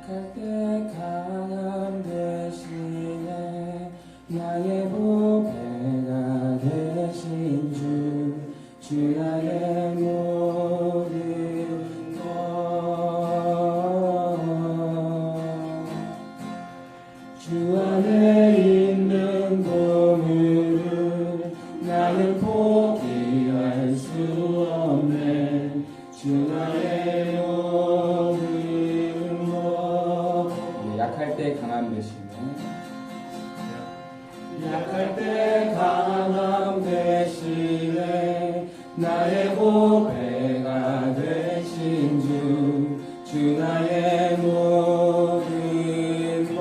약할 때 강함 되시네. 나의 보배가 되신 주 나의 모든 것. 주 안에 있는 보물을 나는 포기할 수 없네. 주 나의 모든 것. 약할 때 강함 되시네. 약할 때 강함 되시네. 나의 보배가 되신 주 나의 모든 것.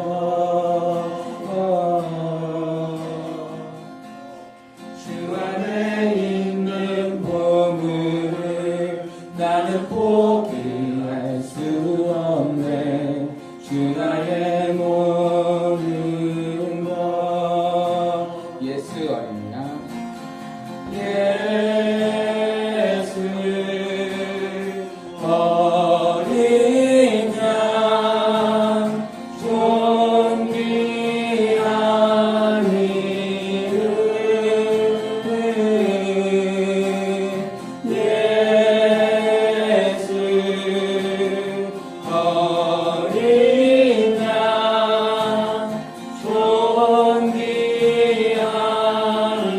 주 안에 있는 보물을 나는 포기할 수 없네. 주 나의 모든 것. 예수 어린 양, 예수 어린 양, 존귀한 이름. 예수 어린 양, 존귀한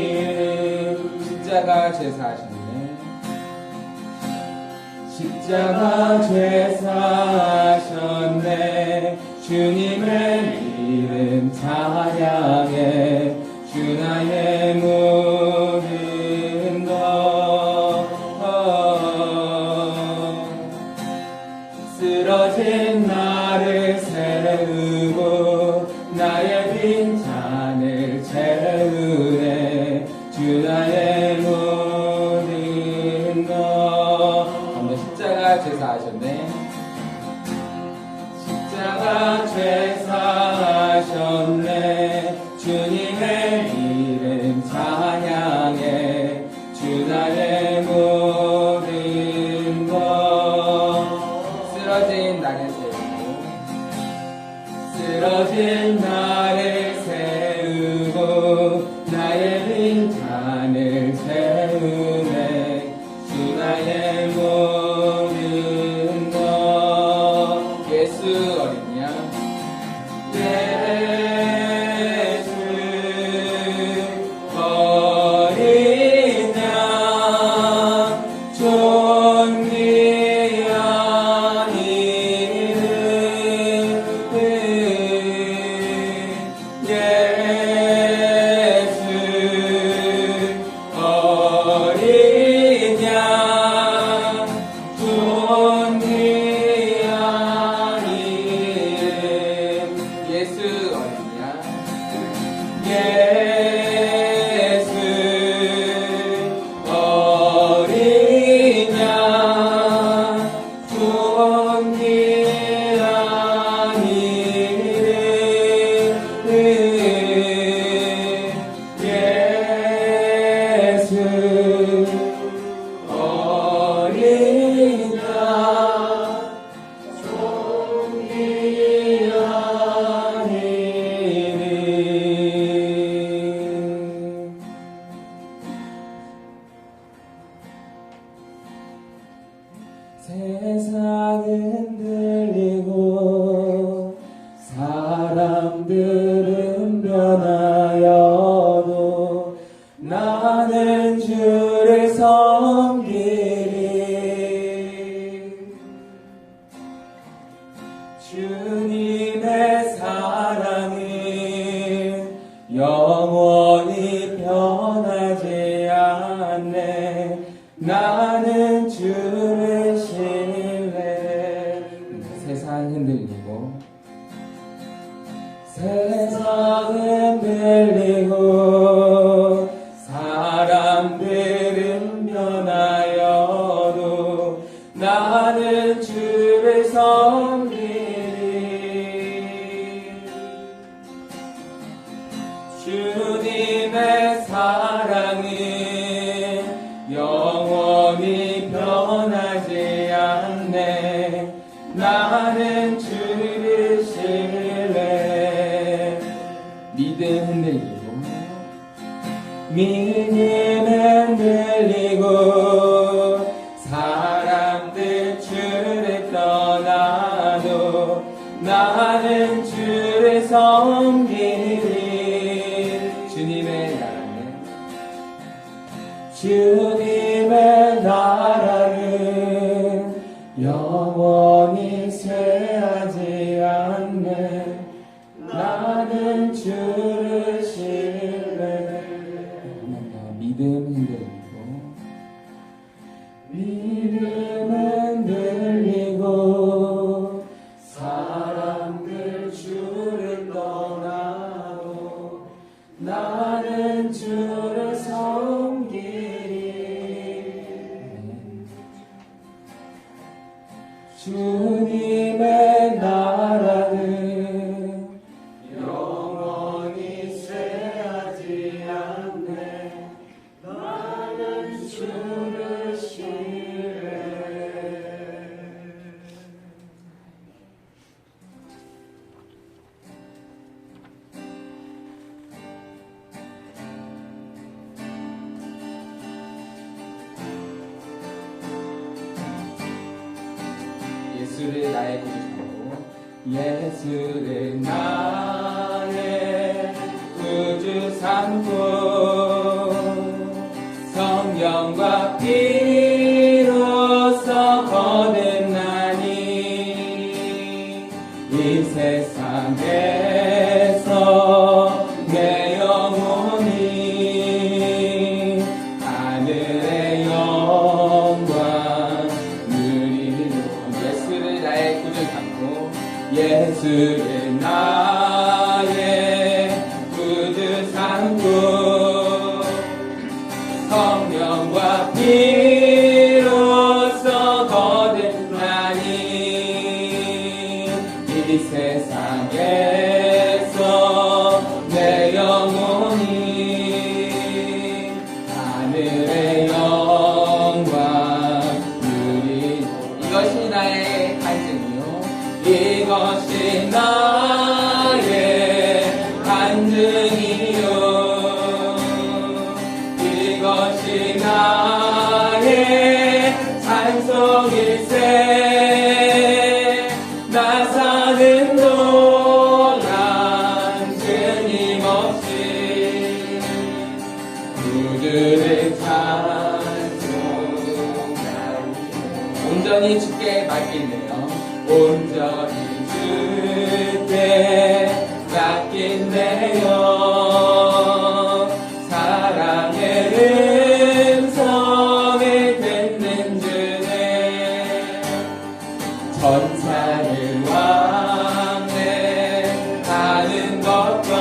이름. 십자가 제사하셨네. 십자가 제사하셨네. 주님의 이름 찬양해. 주 나의 모든 것. 쓰러진 나를 세우고 나의 빈잔을 채우네. 주 나의 모든 것. 한번 십자가 제사하셨네. 십자가 제사하셨네. 주님의 이름 찬양해. 주 나의 모든 것. 쓰러진 나를 세우고 쓰러진 나를 세우고 나의 빈잔을 채우네. 주 나의 모든 것. 예수 어린 양, 예수 어린 양, 존귀한 이름. 예수 어린 양, 존귀한 이름. 예수 어린 양, 예수 어린 양, 존귀한 이름. 예수 어린 양, 존귀한 이름. 세상은 들리고 사람들은 변하여도 나는 주를 섬기리. 주님의 사랑은 영원히 변하지 않네. 나는 주를 신뢰. 세상 흔들리고 세상 흔들리고 사람들은 변하여도 나는 주를 섬기리. 주님의 사랑은 영원히 변하지 않네. 나는 주 사람들 주를 떠나도 나는 주를 섬기리. 주님의 나라는 영원히 쇠하지 않네. 나는 주를 신뢰해. 믿음은 들리고 사람들 주를 떠나도 나는 주를 섬기리. 주님의 나라는 영원히 쇠하지 않네. 나는 주를 신뢰해. 예수를 나의 구주 삼고, 예수를 나의 구주 삼고, 성령과 피로써 거듭나니 이 세상에서 내 영혼이 하늘의 영광 누리리로. 예수를 나의 구주 삼고, 예수를 나의 구주 삼고, 성령과 피로써 거듭나니 이 세상에서 내 영혼이 하늘의 영광 누리. 이것이 나의 간증이요, 이것이 나의 간증이요, 이것이 나의 찬송일세. 나 사는 동안 끊임없이 구주를 찬송하리. 온전히 주께 맡긴대요. 온전히 주께 맡긴대요. 사랑의 음성을 듣는 주네. 천사를 왕래하는 것과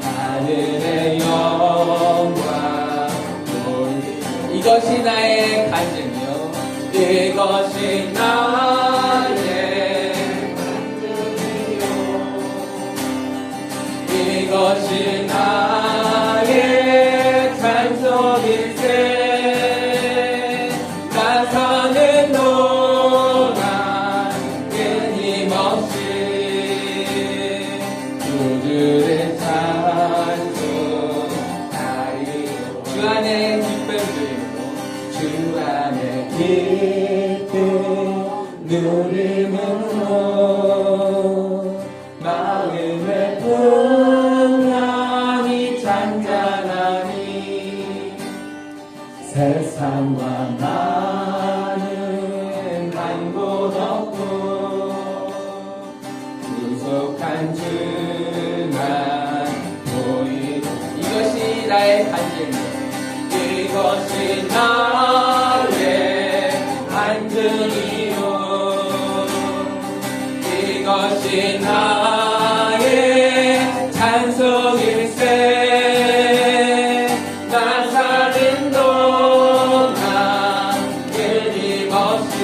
하늘의 영광 보리. 이것이 나의 간증이요, 이것이 나의 간증이요, 이것이 나의 찬송일세. 나 사는 동안 끊임없이 주를 찬송하리. 주 안에 기쁨 누리므로, 주 안에 기쁨 누리므로 마음의 평안이 잔잔하니 세상과 나는 한 곳 없고 구속한 주만 보이리. 이것이 나의 간증이요, 이것이 나의 간증이요, 이것이 나의 찬송일세. 나 사는 동안 끊임없이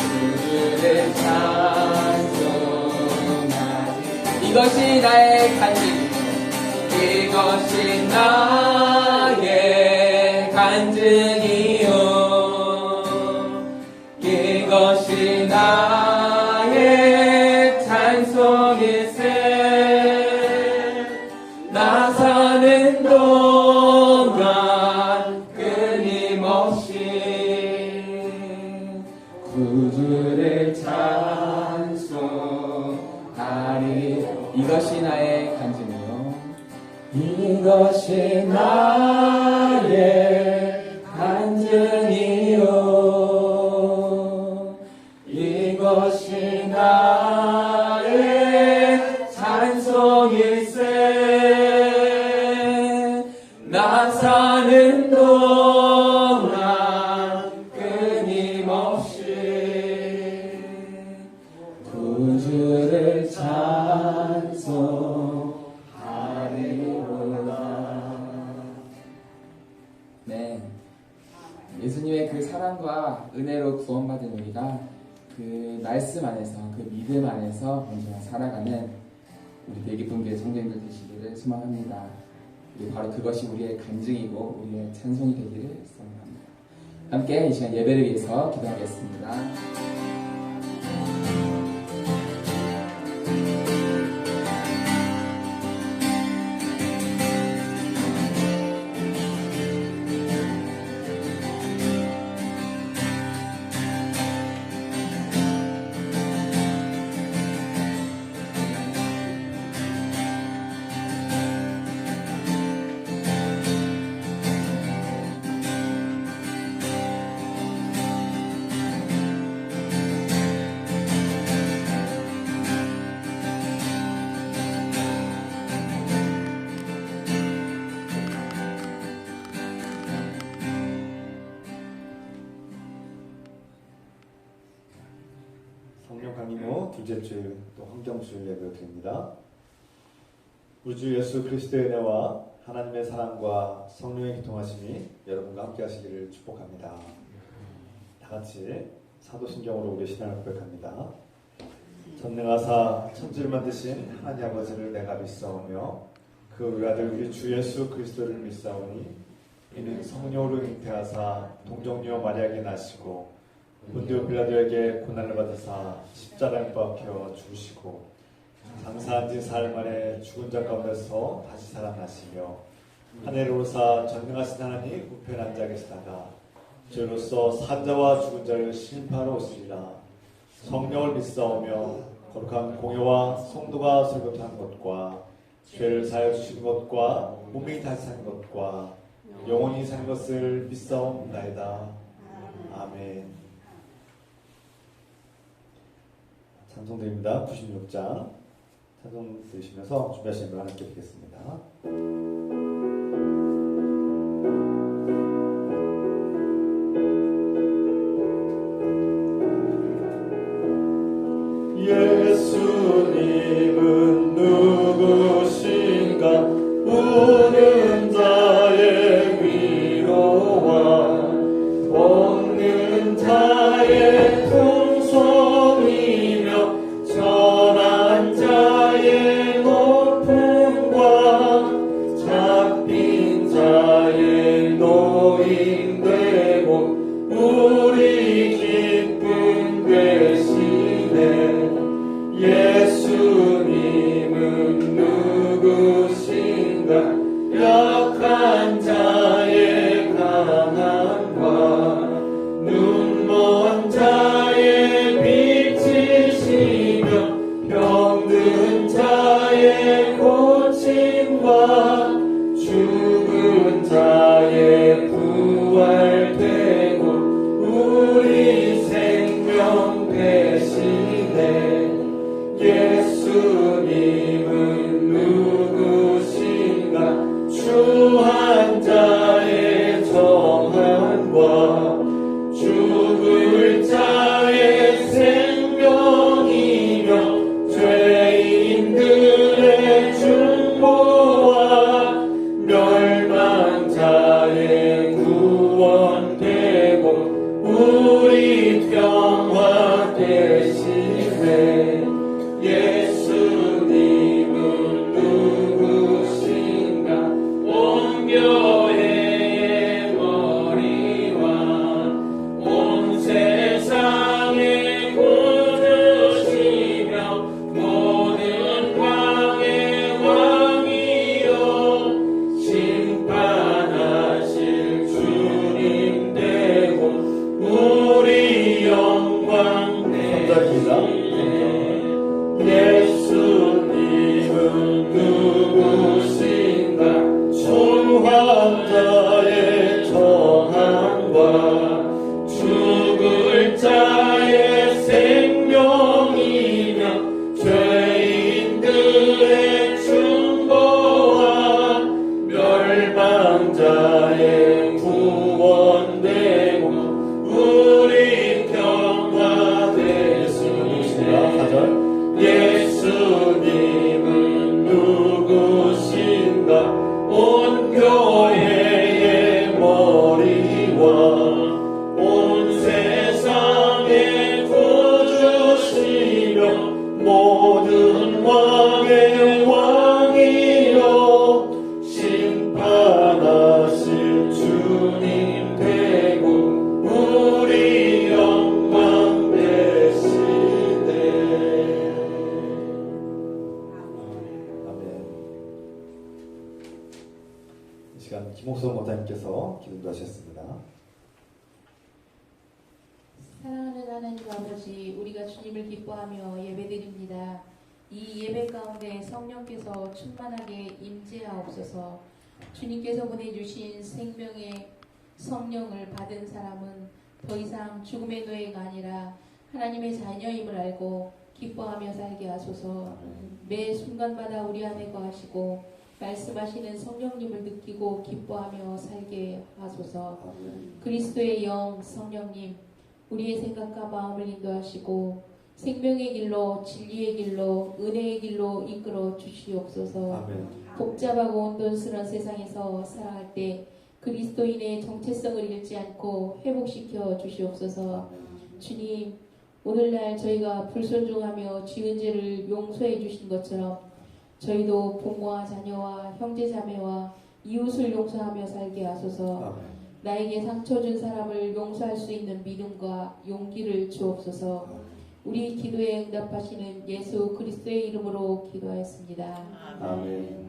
주를 찬송하리. 이것이 나의 간증이요, 이것이 나의 간증이요, 이것이 나의 찬송일세. 나 사는 동안 이것이 나의 간증이요 이것이 나의 찬송일세 나 사는 동안 끊임없이 구주를 찬송하리로다. 네, 예수님의 그 사랑과 은혜로 구원받은 우리가 그 말씀 안에서 그 믿음 안에서 언제나 살아가는 우리 대기품교회 성도님들 되시기를 소망합니다. 우리 바로 그것이 우리의 간증이고 우리의 찬송이 되기를 소망합니다. 함께 이 시간 예배를 위해서 기도하겠습니다. 성령 강림 후 둘째 주 또 환경주일 예배를 드립니다. 우리 주 예수 그리스도의 은혜와 하나님의 사랑과 성령의 교통하심이 여러분과 함께 하시기를 축복합니다. 다 같이 사도신경으로 우리의 신앙을 고백합니다. 전능하사 천지를 만드신 하나님 아버지를 내가 믿사오며 그 우리 아들 우리 주 예수 그리스도를 믿사오니 이는 성령으로 잉태하사 동정녀 마리아에게 나시고 본디오 빌라도에게 고난을 받으사 십자가에 박혀 죽으시고 장사한 지 사흘 만에 죽은 자 가운데서 다시 살아나시며 하늘에 오르사 전능하신 하나님 우편에 앉아 계시다가 죄로서 산자와 죽은 자를 심판하러 오시리라. 성령을 믿사오며 거룩한 공회와 성도가 설교한 것과 죄를 사하여 주시는 것과 몸이 다시 사는 것과 영원히 사는 것을 믿사옵나이다. 아멘. 찬송드립니다. 96장 찬송 들으시면서 준비하신 걸 함께 드리겠습니다. 예수님은 누구신가 우는 자의 위로와 먹는 자의 풍성이며 전한 자의 높음과 잡힌 자의 노인되고 우리 기쁨 되시네. 예수님은 누구신가 약한 자의 강함과 눈먼 자의 빛이시며 병든 자의 고침과 죽은 자의 부활되고 우리 생명 되시네. 예수님은 누구신가 추한 자의 정함과 죽을 자의 생명이며 죄인들의 중보와 멸망 자의 구원되고 우리 평화 되시네. 예수님은 누구신가 온 교회의 머리와 온 세상의 구주시며 모든 왕의 왕이요 심판하실 주님 되고 우리 영광 되시네. 자의 정함과 죽을 자의 생명이며 죄인 그의 충고와 멸망자의 구원되고 우리 평화되시리라. 4절 예수님은 누구신가 온 교회의 머리와 온 세상의 구주시며 모든 왕의 왕이여 심판하실 주님 되고 우리 영광 되시네. 아멘. 이 시간 김옥성 원장님께서 기도도 하셨습니다. 사랑하는 하나님 아버지, 우리가 주님을 기뻐하며 예배드립니다. 이 예배 가운데 성령께서 충만하게 임재하옵소서. 주님께서 보내주신 생명의 성령을 받은 사람은 더 이상 죽음의 노예가 아니라 하나님의 자녀임을 알고 기뻐하며 살게 하소서. 매 순간마다 우리 안에 거하시고 말씀하시는 성령님을 느끼고 기뻐하며 살게 하소서. 그리스도의 영 성령님, 우리의 생각과 마음을 인도하시고 생명의 길로, 진리의 길로, 은혜의 길로 이끌어 주시옵소서. 아멘. 복잡하고 혼돈스러운 세상에서 살아갈 때 그리스도인의 정체성을 잃지 않고 회복시켜 주시옵소서. 주님, 오늘날 저희가 불순종하며 지은 죄를 용서해 주신 것처럼 저희도 부모와 자녀와 형제 자매와 이웃을 용서하며 살게 하소서. 아멘. 나에게 상처 준 사람을 용서할 수 있는 믿음과 용기를 주옵소서. 우리 기도에 응답하시는 예수 그리스도의 이름으로 기도하였습니다. 아멘.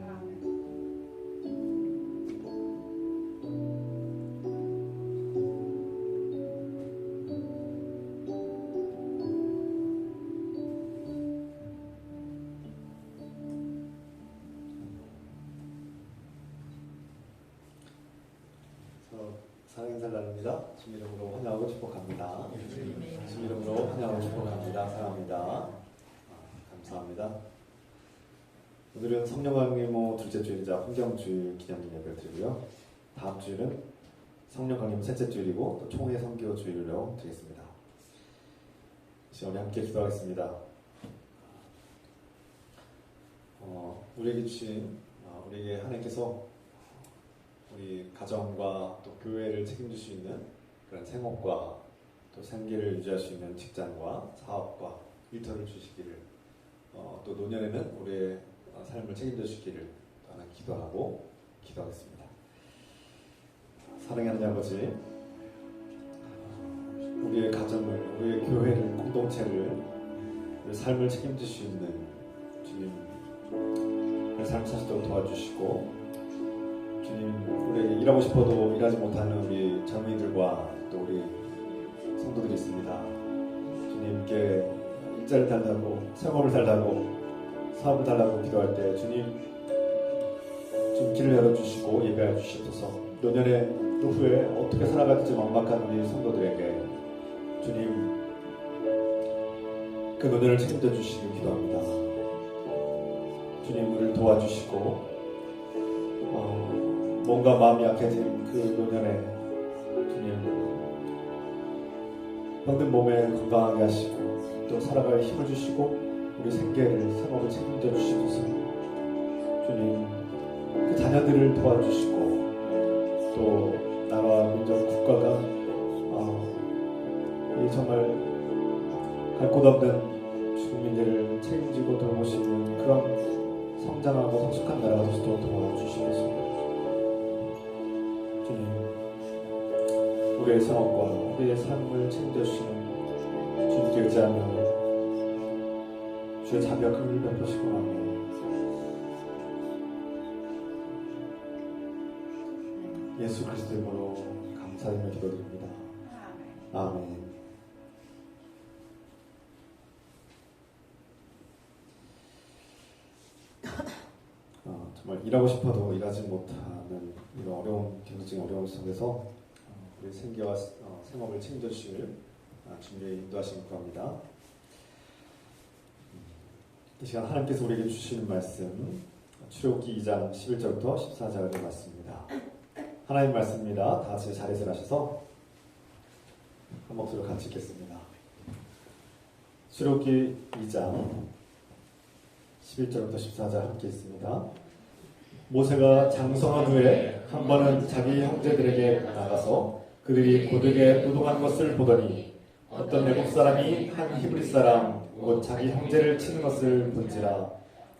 사랑 인사를 나눕니다. 주님 이름으로 환영하고 축복합니다. 주님 이름으로 환영하고 축복합니다. 사랑합니다. 감사합니다. 오늘은 성령강림호 둘째 주일이자 환경주일 기념일 예배를 드리고요. 다음 주일은 성령강림호 셋째 주일이고 또 총회 선교 주일로 드리겠습니다. 시간에 함께 기도하겠습니다. 우리에게 주신 우리에게 하나님께서 우리 가정과 또 교회를 책임질 수 있는 그런 생업과 또 생계를 유지할 수 있는 직장과 사업과 일터를 주시기를, 또 노년에는 우리의 삶을 책임져 주시기를 하나님 기도하고 기도하겠습니다. 사랑하는 아버지, 우리의 가정을, 우리의 교회를, 공동체를, 우리 삶을 책임질 수 있는 주님, 그 삶 사시도록 도와주시고, 주님, 우리 일하고 싶어도 일하지 못하는 우리 젊은이들과 또 우리 성도들이 있습니다. 주님께 일자를 달라고, 생업을 달라고, 사업을 달라고 기도할 때 주님 길을 열어주시고 예배해 주시옵소서. 노년의 노후에 어떻게 살아갈지 막막한 우리 성도들에게 주님 그 노년을 책임져 주시길 기도합니다. 주님 우리를 도와주시고, 뭔가 마음이 약해진 그 노년에 주님 병든 몸에 건강하게 하시고 또 살아갈 힘을 주시고 우리 생계를, 생업을 책임져 주시옵소서. 주님 그 자녀들을 도와주시고 또 나라, 민족, 국가가 이 정말 갈 곳 없는 주민들을 책임지고 돌보시는 그런 성장하고 성숙한 나라가 되시도록 도와주시옵소서. 주님, 우리의 생업과 우리의 삶을 책임져주시는 주님께 의지하며 주의 자비와 긍휼을 베푸시고 하며 예수 그리스도의 이름으로 감사드리며 기도드립니다. 아멘. 정말 일하고 싶어도 일하지 못하는 이런 어려운 경제적인 어려움 속에서 우리 생계와 생업을 책임져주실 주님의 인도하심을 구합니다. 이 시간 하나님께서 우리에게 주시는 말씀 출애굽기 2장 11절부터 14절의 말씀입니다. 하나님 말씀입니다. 다 같이 자리에서 하셔서 한 목소리로 같이 읽겠습니다. 출애굽기 2장 11절부터 14절 함께 있습니다. 모세가 장성한 후에 한 번은 자기 형제들에게 나가서 그들이 고되게 노동한 것을 보더니 어떤 애국 사람이 한 히브리 사람 곧 자기 형제를 치는 것을 본지라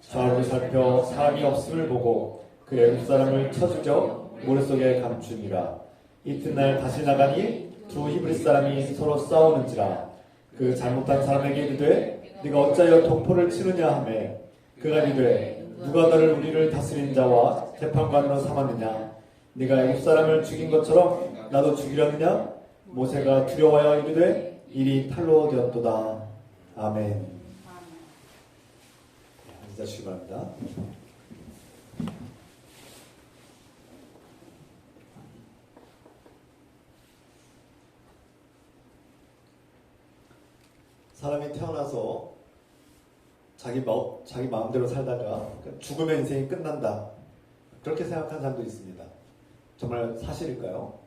좌우를 살펴 사람이 없음을 보고 그 애국 사람을 쳐 죽여 모래 속에 감추니라. 이튿날 다시 나가니 두 히브리 사람이 서로 싸우는지라. 그 잘못한 사람에게 이르되 네가 어찌하여 동포를 치느냐 하매 그가 이르되 누가 너를 우리를 다스린 자와 재판관으로 삼았느냐. 네가 애국 사람을 죽인 것처럼 나도 죽이려느냐. 모세가 두려워하여 이르되 일이 탈로 되었도다. 아멘. 앉으시기 바랍니다. 사람이 태어나서 자기 마음대로 살다가 죽으면 인생이 끝난다. 그렇게 생각하는 사람도 있습니다. 정말 사실일까요?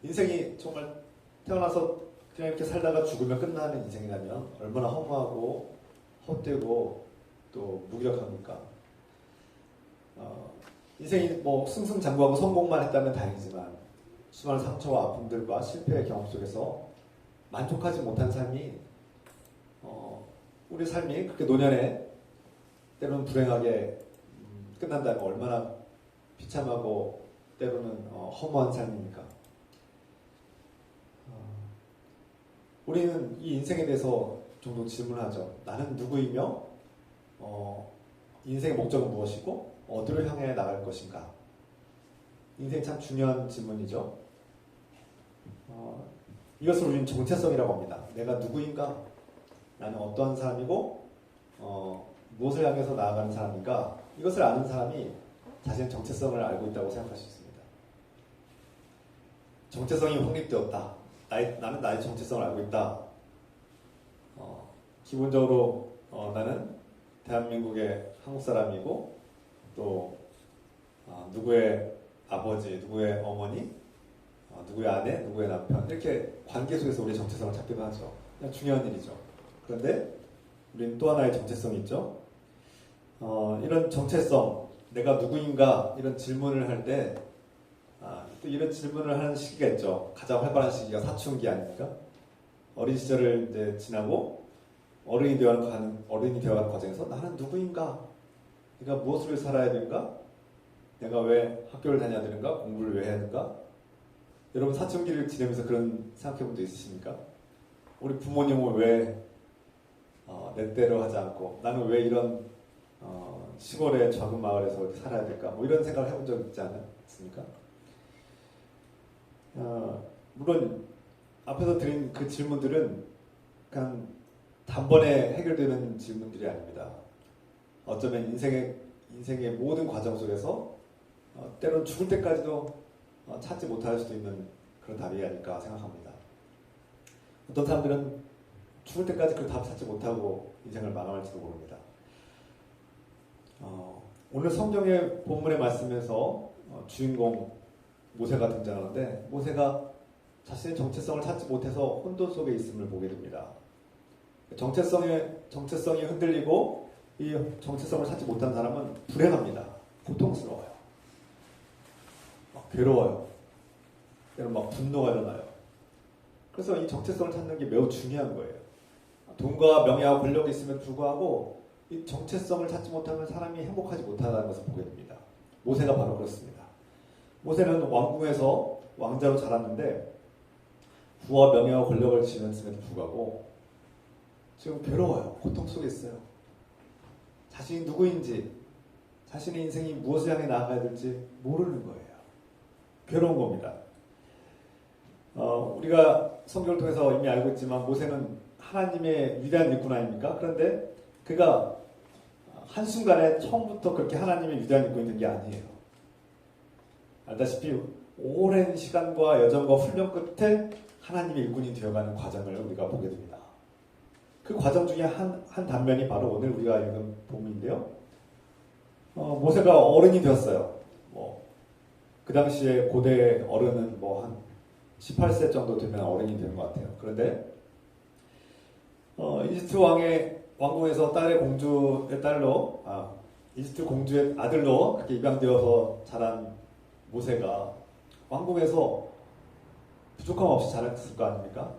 인생이 정말 태어나서 그냥 이렇게 살다가 죽으면 끝나는 인생이라면 얼마나 허무하고 헛되고 또 무기력합니까? 인생이 뭐 승승장구하고 성공만 했다면 다행이지만 수많은 상처와 아픔들과 실패의 경험 속에서 만족하지 못한 삶이 우리 삶이 그렇게 노년에 때로는 불행하게 끝난다면 얼마나 비참하고 때로는 허무한 삶입니까? 우리는 이 인생에 대해서 종종 질문하죠. 나는 누구이며 인생의 목적은 무엇이고 어디로 향해 나갈 것인가? 인생이 참 중요한 질문이죠. 이것을 우리는 정체성이라고 합니다. 내가 누구인가? 나는 어떠한 사람이고 무엇을 향해서 나아가는 사람인가? 이것을 아는 사람이 자신의 정체성을 알고 있다고 생각할 수 있습니다. 정체성이 확립되었다. 나는 나의 정체성을 알고 있다. 기본적으로 나는 대한민국의 한국 사람이고 또 누구의 아버지, 누구의 어머니, 누구의 아내, 누구의 남편 이렇게 관계 속에서 우리의 정체성을 찾기도 하죠. 그냥 중요한 일이죠. 그런데 우리는 또 하나의 정체성이 있죠. 이런 정체성, 내가 누구인가 이런 질문을 할 때 또 이런 질문을 하는 시기가 있죠. 가장 활발한 시기가 사춘기 아닙니까? 어린 시절을 이제 지나고 어른이 되어가는 과정에서 나는 누구인가? 내가 무엇을 살아야 되는가? 내가 왜 학교를 다녀야 되는가? 공부를 왜 해야 되는가? 여러분 사춘기를 지내면서 그런 생각해 본 적 있으십니까? 우리 부모님은 왜 내 대로 하지 않고 나는 왜 이런 시골의 작은 마을에서 이렇게 살아야 될까? 뭐 이런 생각을 해본 적 있지 않습니까? 물론 앞에서 드린 그 질문들은 그냥 단번에 해결되는 질문들이 아닙니다. 어쩌면 인생의 모든 과정 속에서 때론 죽을 때까지도 찾지 못할 수도 있는 그런 답이 아닐까 생각합니다. 어떤 사람들은 죽을 때까지 그 답을 찾지 못하고 인생을 마감할지도 모릅니다. 오늘 성경의 본문의 말씀에서 주인공 모세가 등장하는데 모세가 자신의 정체성을 찾지 못해서 혼돈 속에 있음을 보게 됩니다. 정체성이 흔들리고 이 정체성을 찾지 못한 사람은 불행합니다. 고통스러워요. 막 괴로워요. 때로는 막 분노가 일어나요. 그래서 이 정체성을 찾는 게 매우 중요한 거예요. 돈과 명예와 권력이 있음에도 불구하고 이 정체성을 찾지 못하면 사람이 행복하지 못하다는 것을 보게 됩니다. 모세가 바로 그렇습니다. 모세는 왕궁에서 왕자로 자랐는데 부와 명예와 권력을 지녔음에도 불구하고 지금 괴로워요. 고통 속에 있어요. 자신이 누구인지, 자신의 인생이 무엇을 향해 나아가야 될지 모르는 거예요. 괴로운 겁니다. 우리가 성경을 통해서 이미 알고 있지만 모세는 하나님의 위대한 일꾼 아닙니까? 그런데 그가 한순간에 처음부터 그렇게 하나님의 위대한 일꾼이 된 게 아니에요. 알다시피 오랜 시간과 여정과 훈련 끝에 하나님의 일꾼이 되어가는 과정을 우리가 보게 됩니다. 그 과정 중에 한 단면이 바로 오늘 우리가 읽은 본문인데요. 모세가 어른이 되었어요. 그 당시에 고대 어른은 한 18세 정도 되면 어른이 되는 것 같아요. 그런데 이집트 왕궁에서 딸의 공주의 딸로 이집트 공주의 아들로 그렇게 입양되어서 자란 모세가 왕궁에서 부족함 없이 자랐을 거 아닙니까?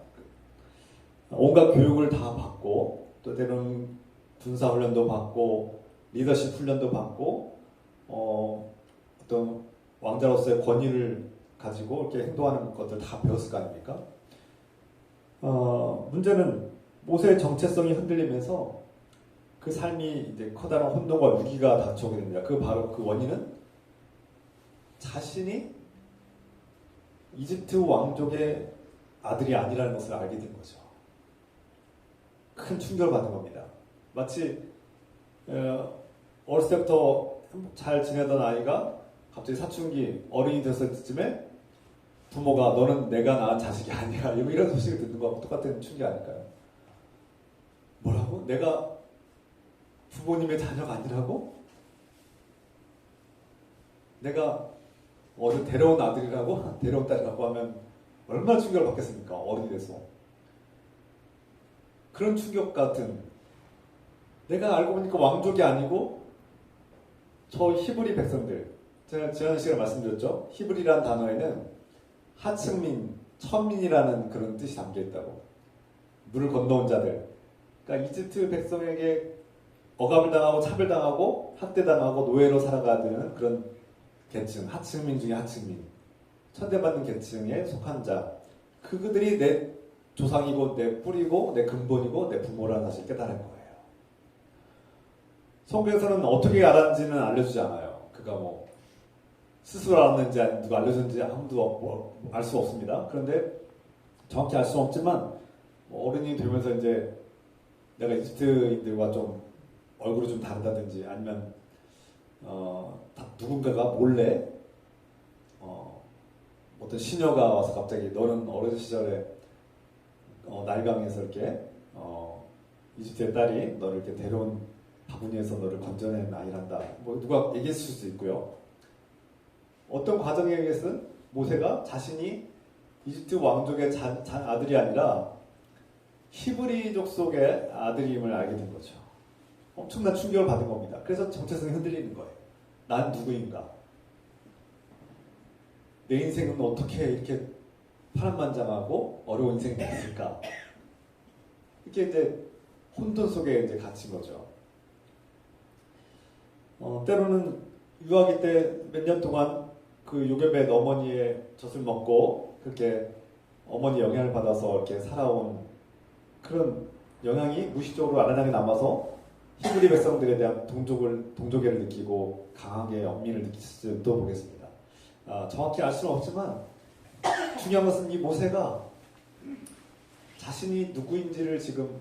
온갖 교육을 다 받고 또 때로는 군사 훈련도 받고 리더십 훈련도 받고 어떤 왕자로서의 권위를 가지고 이렇게 행동하는 것들 다 배웠을 거 아닙니까? 문제는 모세의 정체성이 흔들리면서 그 삶이 이제 커다란 혼돈과 위기가 닥쳐오게 됩니다. 바로 그 원인은 자신이 이집트 왕족의 아들이 아니라는 것을 알게 된 거죠. 큰 충격을 받은 겁니다. 마치 어렸을 때부터 잘 지내던 아이가 갑자기 사춘기 어른이 됐을 때쯤에 부모가 너는 내가 낳은 자식이 아니야 이런 소식을 듣는 거하고 똑같은 충격 아닐까요? 뭐라고? 내가 부모님의 자녀가 아니라고? 내가 어디 데려온 아들이라고? 데려온 딸이라고 하면 얼마나 충격을 받겠습니까? 어른이 돼서. 그런 충격 같은, 내가 알고 보니까 왕족이 아니고 저 히브리 백성들, 제가 지난 시간에 말씀드렸죠? 히브리라는 단어에는 하층민, 천민이라는 그런 뜻이 담겨 있다고. 물을 건너온 자들. 그러니까 이집트 백성에게 억압을 당하고 차별당하고 학대당하고 노예로 살아가는 그런 계층, 하층민 중에 하층민, 천대받는 계층에 속한 자, 그들이 내 조상이고 내 뿌리고 내 근본이고 내 부모라는 사실을 깨달은 거예요. 성경에서는 어떻게 알았는지는 알려주지 않아요. 그가 스스로 알았는지 누가 알려줬는지 아무도 알 수 없습니다. 그런데 정확히 알 수는 없지만 어른이 되면서 이제 내가 이집트인들과 좀 얼굴이 좀 다르다든지 아니면 누군가가 몰래 어떤 시녀가 와서 갑자기 너는 어린 시절에 나일강에서 이렇게 이집트의 딸이 너를 이렇게 데려온 바구니에서 너를 건져낸 아이란다. 누가 얘기했을 수도 있고요. 어떤 과정에 의해서는 모세가 자신이 이집트 왕족의 아들이 아니라 히브리족 속의 아들임을 알게 된 거죠. 엄청난 충격을 받은 겁니다. 그래서 정체성이 흔들리는 거예요. 난 누구인가? 내 인생은 어떻게 이렇게 파란만장하고 어려운 인생이 됐을까? 이렇게 이제 혼돈 속에 이제 갇힌 거죠. 때로는 유아기 때 몇 년 동안 그 요괴배 어머니의 젖을 먹고 그렇게 어머니 영향을 받아서 이렇게 살아온 그런 영향이 무의식적으로 아련하게 남아서 히브리 백성들에 대한 동족애를 느끼고 강하게 연민을 느낄지도 보겠습니다. 정확히 알 수는 없지만 중요한 것은 이 모세가 자신이 누구인지를 지금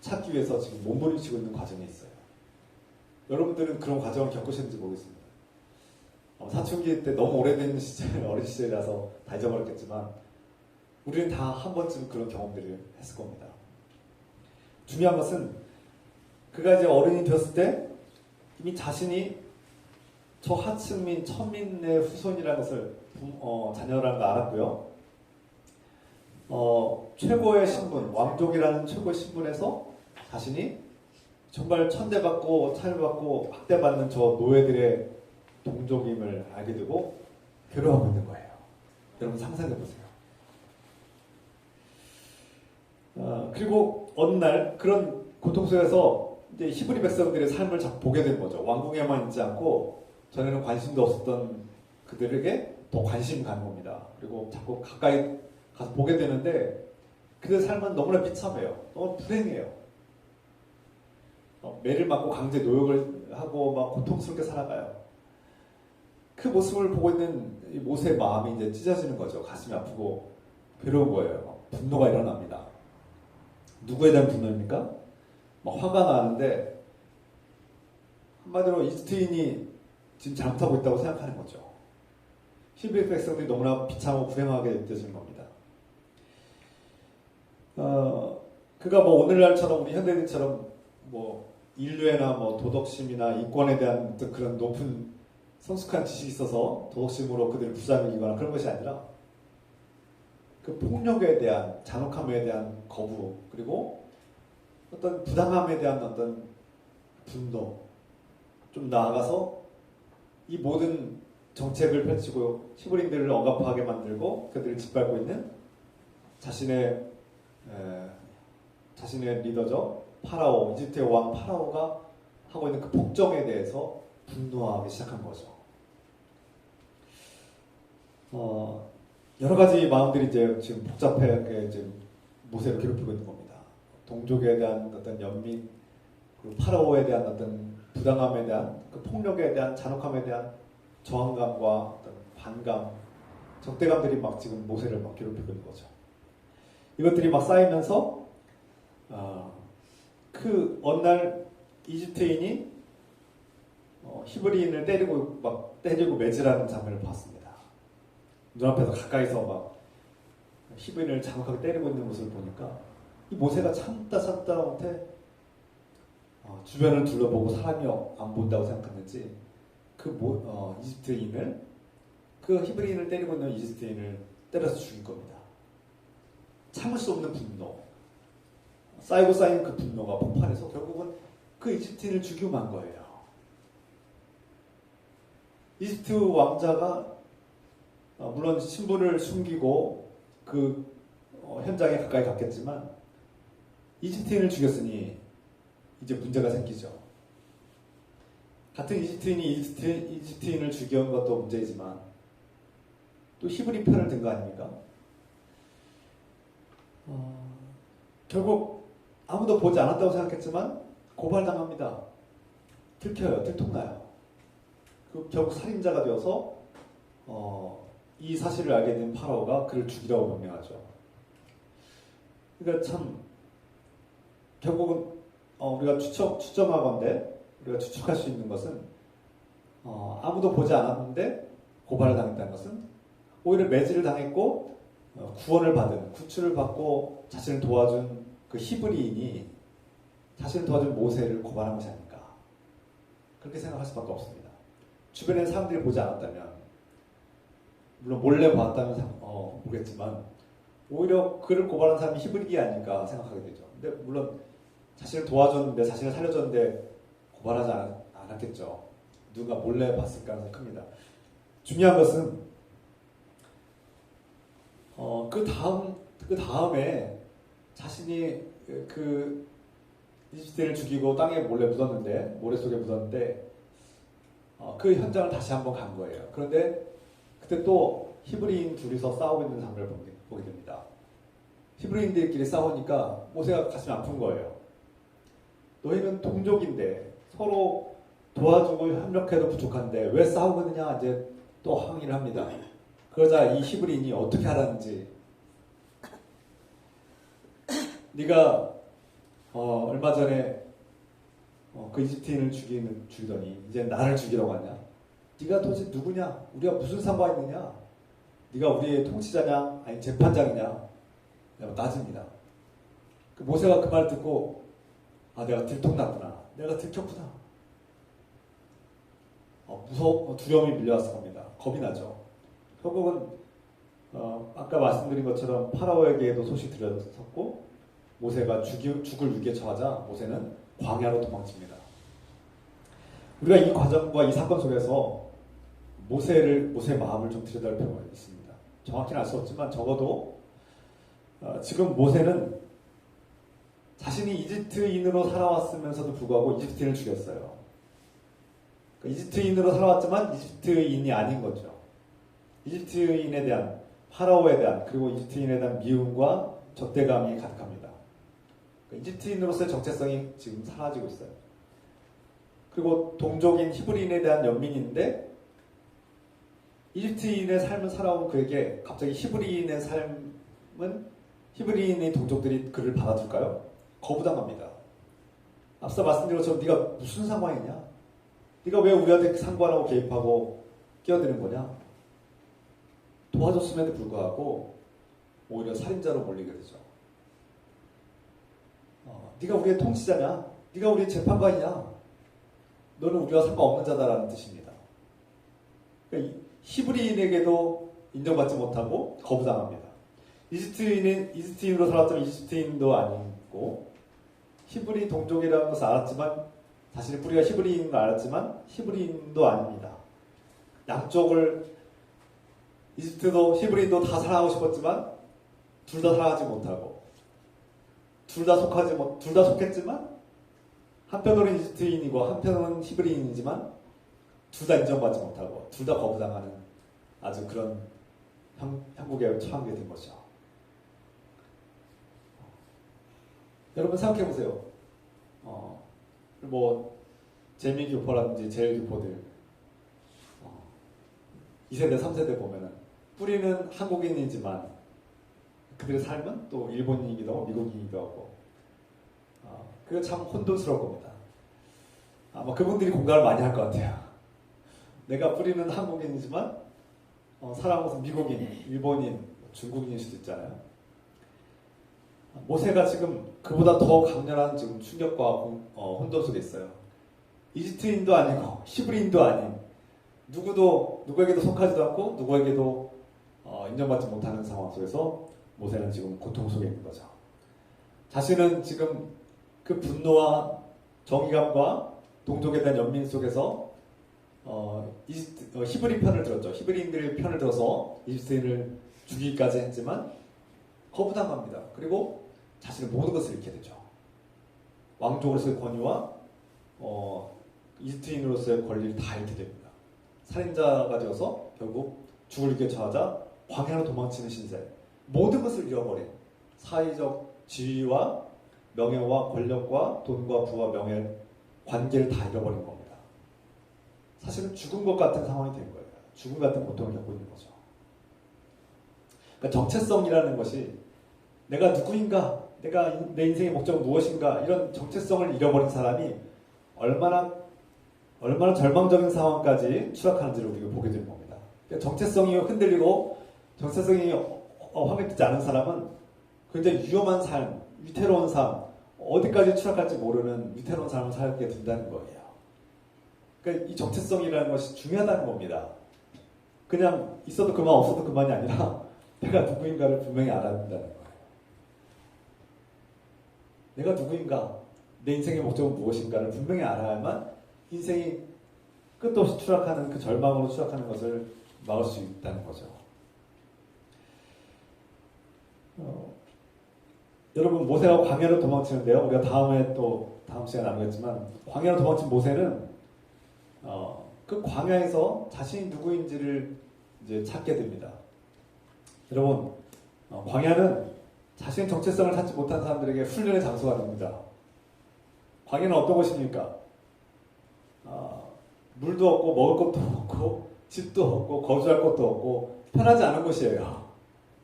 찾기 위해서 지금 몸부림치고 있는 과정에 있어요. 여러분들은 그런 과정을 겪으셨는지 모르겠습니다. 사춘기 때 너무 오래된 시절, 어린 시절이라서 다 잊어버렸겠지만 우리는 다 한 번쯤 그런 경험들을 했을 겁니다. 중요한 것은 그가 이제 어른이 되었을 때 이미 자신이 저 하층민, 천민의 후손이라는 것을 자녀라는 걸 알았고요. 최고의 신분, 왕족이라는 최고의 신분에서 자신이 정말 천대받고 차별받고 학대받는 저 노예들의 동족임을 알게 되고 괴로워하고 있는 거예요. 여러분 상상해 보세요. 그리고 어느 날 그런 고통 속에서 이제 히브리 백성들의 삶을 자꾸 보게 된 거죠. 왕궁에만 있지 않고 전에는 관심도 없었던 그들에게 더 관심이 가는 겁니다. 그리고 자꾸 가까이 가서 보게 되는데 그들의 삶은 너무나 비참해요. 너무 불행해요. 매를 맞고 강제 노역을 하고 막 고통스럽게 살아가요. 그 모습을 보고 있는 이 모세의 마음이 이제 찢어지는 거죠. 가슴이 아프고 괴로운 거예요. 분노가 일어납니다. 누구에 대한 분노입니까? 화가 나는데 한마디로 이집트인이 지금 잘못하고 있다고 생각하는 거죠. 히브리 백성들이 너무나 비참하고 불행하게 느껴지는 겁니다. 그가 뭐 오늘날처럼 우리 현대인처럼 뭐 인류애나 뭐 도덕심이나 인권에 대한 어떤 그런 높은 성숙한 지식이 있어서 도덕심으로 그들을 불쌍히 여기거나 그런 것이 아니라 그 폭력에 대한 잔혹함에 대한 거부 그리고 어떤 부당함에 대한 어떤 분노 좀 나아가서 이 모든 정책을 펼치고 히브리인들을 억압하게 만들고 그들을 짓밟고 있는 자신의 리더죠. 파라오, 이집트의 왕 파라오가 하고 있는 그 폭정에 대해서 분노하기 시작한 거죠. 여러 가지 마음들이 이제 지금 복잡하게 지금 모세를 괴롭히고 있는 겁니다. 동족에 대한 어떤 연민, 그리고 파라오에 대한 어떤 부당함에 대한 그 폭력에 대한 잔혹함에 대한 저항감과 어떤 반감, 적대감들이 막 지금 모세를 막 괴롭히고 있는 거죠. 이것들이 막 쌓이면서 그 어느 날 이집트인이 히브리인을 때리고 매질하는 장면을 봤습니다. 눈앞에서 가까이서 막 히브리인을 잔혹하게 때리고 있는 모습을 보니까 이 모세가 참다 못해 주변을 둘러보고 사람이 안 본다고 생각했는지 이집트인을 그 히브리인을 때리고 있는 이집트인을 때려서 죽인 겁니다. 참을 수 없는 분노, 쌓인 그 분노가 폭발해서 결국은 그 이집트인을 죽이고 만 거예요. 이집트 왕자가 물론 신분을 숨기고 그 현장에 가까이 갔겠지만 이집트인을 죽였으니 이제 문제가 생기죠. 같은 이집트인이 이집트인을 죽여온 것도 문제이지만 또 히브리 편을 든 거 아닙니까? 결국 아무도 보지 않았다고 생각했지만 고발당합니다. 들켜요. 들통나요. 결국 살인자가 되어서 이 사실을 알게 된 파라오가 그를 죽이라고 명령하죠. 그러니까 참 결국은 우리가 추정하건대 우리가 추측할 수 있는 것은 아무도 보지 않았는데 고발을 당했다는 것은 오히려 매질을 당했고 구원을 받은 구출을 받고 자신을 도와준 그 히브리인이 자신을 도와준 모세를 고발한 것이 아닐까 그렇게 생각할 수밖에 없습니다. 주변에 사람들이 보지 않았다면 물론 몰래 봤다면 보겠지만 오히려 그를 고발한 사람이 히브리인이 아닐까 생각하게 되죠. 근데 물론 자신을 도와줬는데 자신을 살려줬는데 고발하지 않았겠죠. 누가 몰래 봤을 가능성이 큽니다. 중요한 것은 그 다음에 자신이 그 이집트인을 죽이고 땅에 몰래 묻었는데 모래 속에 묻었는데 그 현장을 다시 한번 간 거예요. 그런데 그때 또 히브리인 둘이서 싸우고 있는 장면을 보게 됩니다. 히브리인들끼리 싸우니까 모세가 가슴이 아픈 거예요. 너희는 동족인데 서로 도와주고 협력해도 부족한데 왜 싸우고 있느냐 이제 또 항의를 합니다. 그러자 이 히브리인이 어떻게 하라는지 네가 얼마 전에 그 이집트인을 죽이더니 이제 나를 죽이려고 하냐? 네가 도대체 누구냐? 우리가 무슨 상관이 있느냐? 네가 우리의 통치자냐? 아니 재판장이냐? 내가 따집니다. 그 모세가 그 말 듣고 내가 들통났구나. 내가 들켰구나. 두려움이 밀려왔을 겁니다. 겁이 나죠. 결국은 아까 말씀드린 것처럼 파라오에게도 소식 들렸었고 모세가 죽을 위기에 처하자 모세는 광야로 도망칩니다. 우리가 이 과정과 이 사건 속에서 모세의 마음을 좀 들여다볼 필요가 있습니다. 정확히는 알 수 없지만 적어도 지금 모세는 자신이 이집트인으로 살아왔으면서도 불구하고 이집트인을 죽였어요. 이집트인으로 살아왔지만 이집트인이 아닌 거죠. 이집트인에 대한 파라오에 대한 그리고 이집트인에 대한 미움과 적대감이 가득합니다. 이집트인으로서의 정체성이 지금 사라지고 있어요. 그리고 동족인 히브리인에 대한 연민인데 이집트인의 삶을 살아온 그에게 갑자기 히브리인의 삶은 히브리인의 동족들이 그를 받아줄까요? 거부당합니다. 앞서 말씀드린 것처럼 네가 무슨 상관이냐? 네가 왜 우리한테 상관하고 개입하고 끼어드는 거냐? 도와줬음에도 불구하고 오히려 살인자로 몰리게 되죠. 네가 우리의 통치자냐? 네가 우리의 재판관이냐? 너는 우리와 상관없는 자다라는 뜻입니다. 그러니까 히브리인에게도 인정받지 못하고 거부당합니다. 이집트인으로 살았던 이집트인도 아니고 히브리 동족이라는 것을 알았지만 자신의 뿌리가 히브리인을 알았지만 히브리인도 아닙니다. 양쪽을 이집트도 히브리인도 다 사랑하고 싶었지만 둘 다 사랑하지 못하고 둘 다 속했지만 한편으로는 이집트인이고 한편으로는 히브리인이지만 둘 다 인정받지 못하고 둘 다 거부당하는 아주 그런 형국에 처하게 된 거죠. 여러분 생각해 보세요. 뭐 재미교포라든지 제일교포들 2세대, 3세대 보면은 뿌리는 한국인이지만 그들의 삶은 또 일본인이기도 하고 미국인이기도 하고 그게 참 혼돈스러울 겁니다. 아마 그분들이 공감을 많이 할 것 같아요. 내가 뿌리는 한국인이지만 살아온 것은 미국인, 일본인, 중국인일 수도 있잖아요. 모세가 지금 그보다 더 강렬한 지금 충격과 혼돈 속에 있어요. 이집트인도 아니고 히브리인도 아닌 누구에게도 속하지도 않고 누구에게도 인정받지 못하는 상황 속에서 모세는 지금 고통 속에 있는 거죠. 자신은 지금 그 분노와 정의감과 동족에 대한 연민 속에서 히브리 편을 들었죠. 히브리인들의 편을 들어서 이집트인을 죽이기까지 했지만 거부당합니다. 그리고 자신의 모든 것을 잃게 되죠. 왕족으로서의 권위와 이집트인으로서의 권리를 다 잃게 됩니다. 살인자가 되어서 결국 죽을 길에 처하자 광야로 도망치는 신세, 모든 것을 잃어버린 사회적 지위와 명예와 권력과 돈과 부와 명예, 관계를 다 잃어버린 겁니다. 사실은 죽은 것 같은 상황이 된 거예요. 죽음 같은 고통을 겪고 있는 거죠. 그러니까 정체성이라는 것이 내가 누구인가, 내 인생의 목적은 무엇인가, 이런 정체성을 잃어버린 사람이 얼마나 절망적인 상황까지 추락하는지를 우리가 보게 된 겁니다. 그러니까 정체성이 흔들리고 정체성이 확립되지 않은 사람은 굉장히 위험한 삶, 위태로운 삶, 어디까지 추락할지 모르는 위태로운 삶을 살게 된다는 거예요. 그러니까 이 정체성이라는 것이 중요하다는 겁니다. 그냥 있어도 그만 없어도 그만이 아니라 내가 누구인가를 분명히 알아야 된다는 거예요. 내가 누구인가, 내 인생의 목적은 무엇인가를 분명히 알아야만 인생이 끝도 없이 추락하는 그 절망으로 추락하는 것을 막을 수 있다는 거죠. 여러분, 모세가 광야로 도망치는데요. 우리가 다음 시간에 나누겠지만 광야로 도망친 모세는 그 광야에서 자신이 누구인지를 이제 찾게 됩니다. 여러분, 광야는 자신의 정체성을 찾지 못한 사람들에게 훈련의 장소가 됩니다. 광야는 어떤 곳입니까? 물도 없고 먹을 것도 없고 집도 없고 거주할 것도 없고 편하지 않은 곳이에요.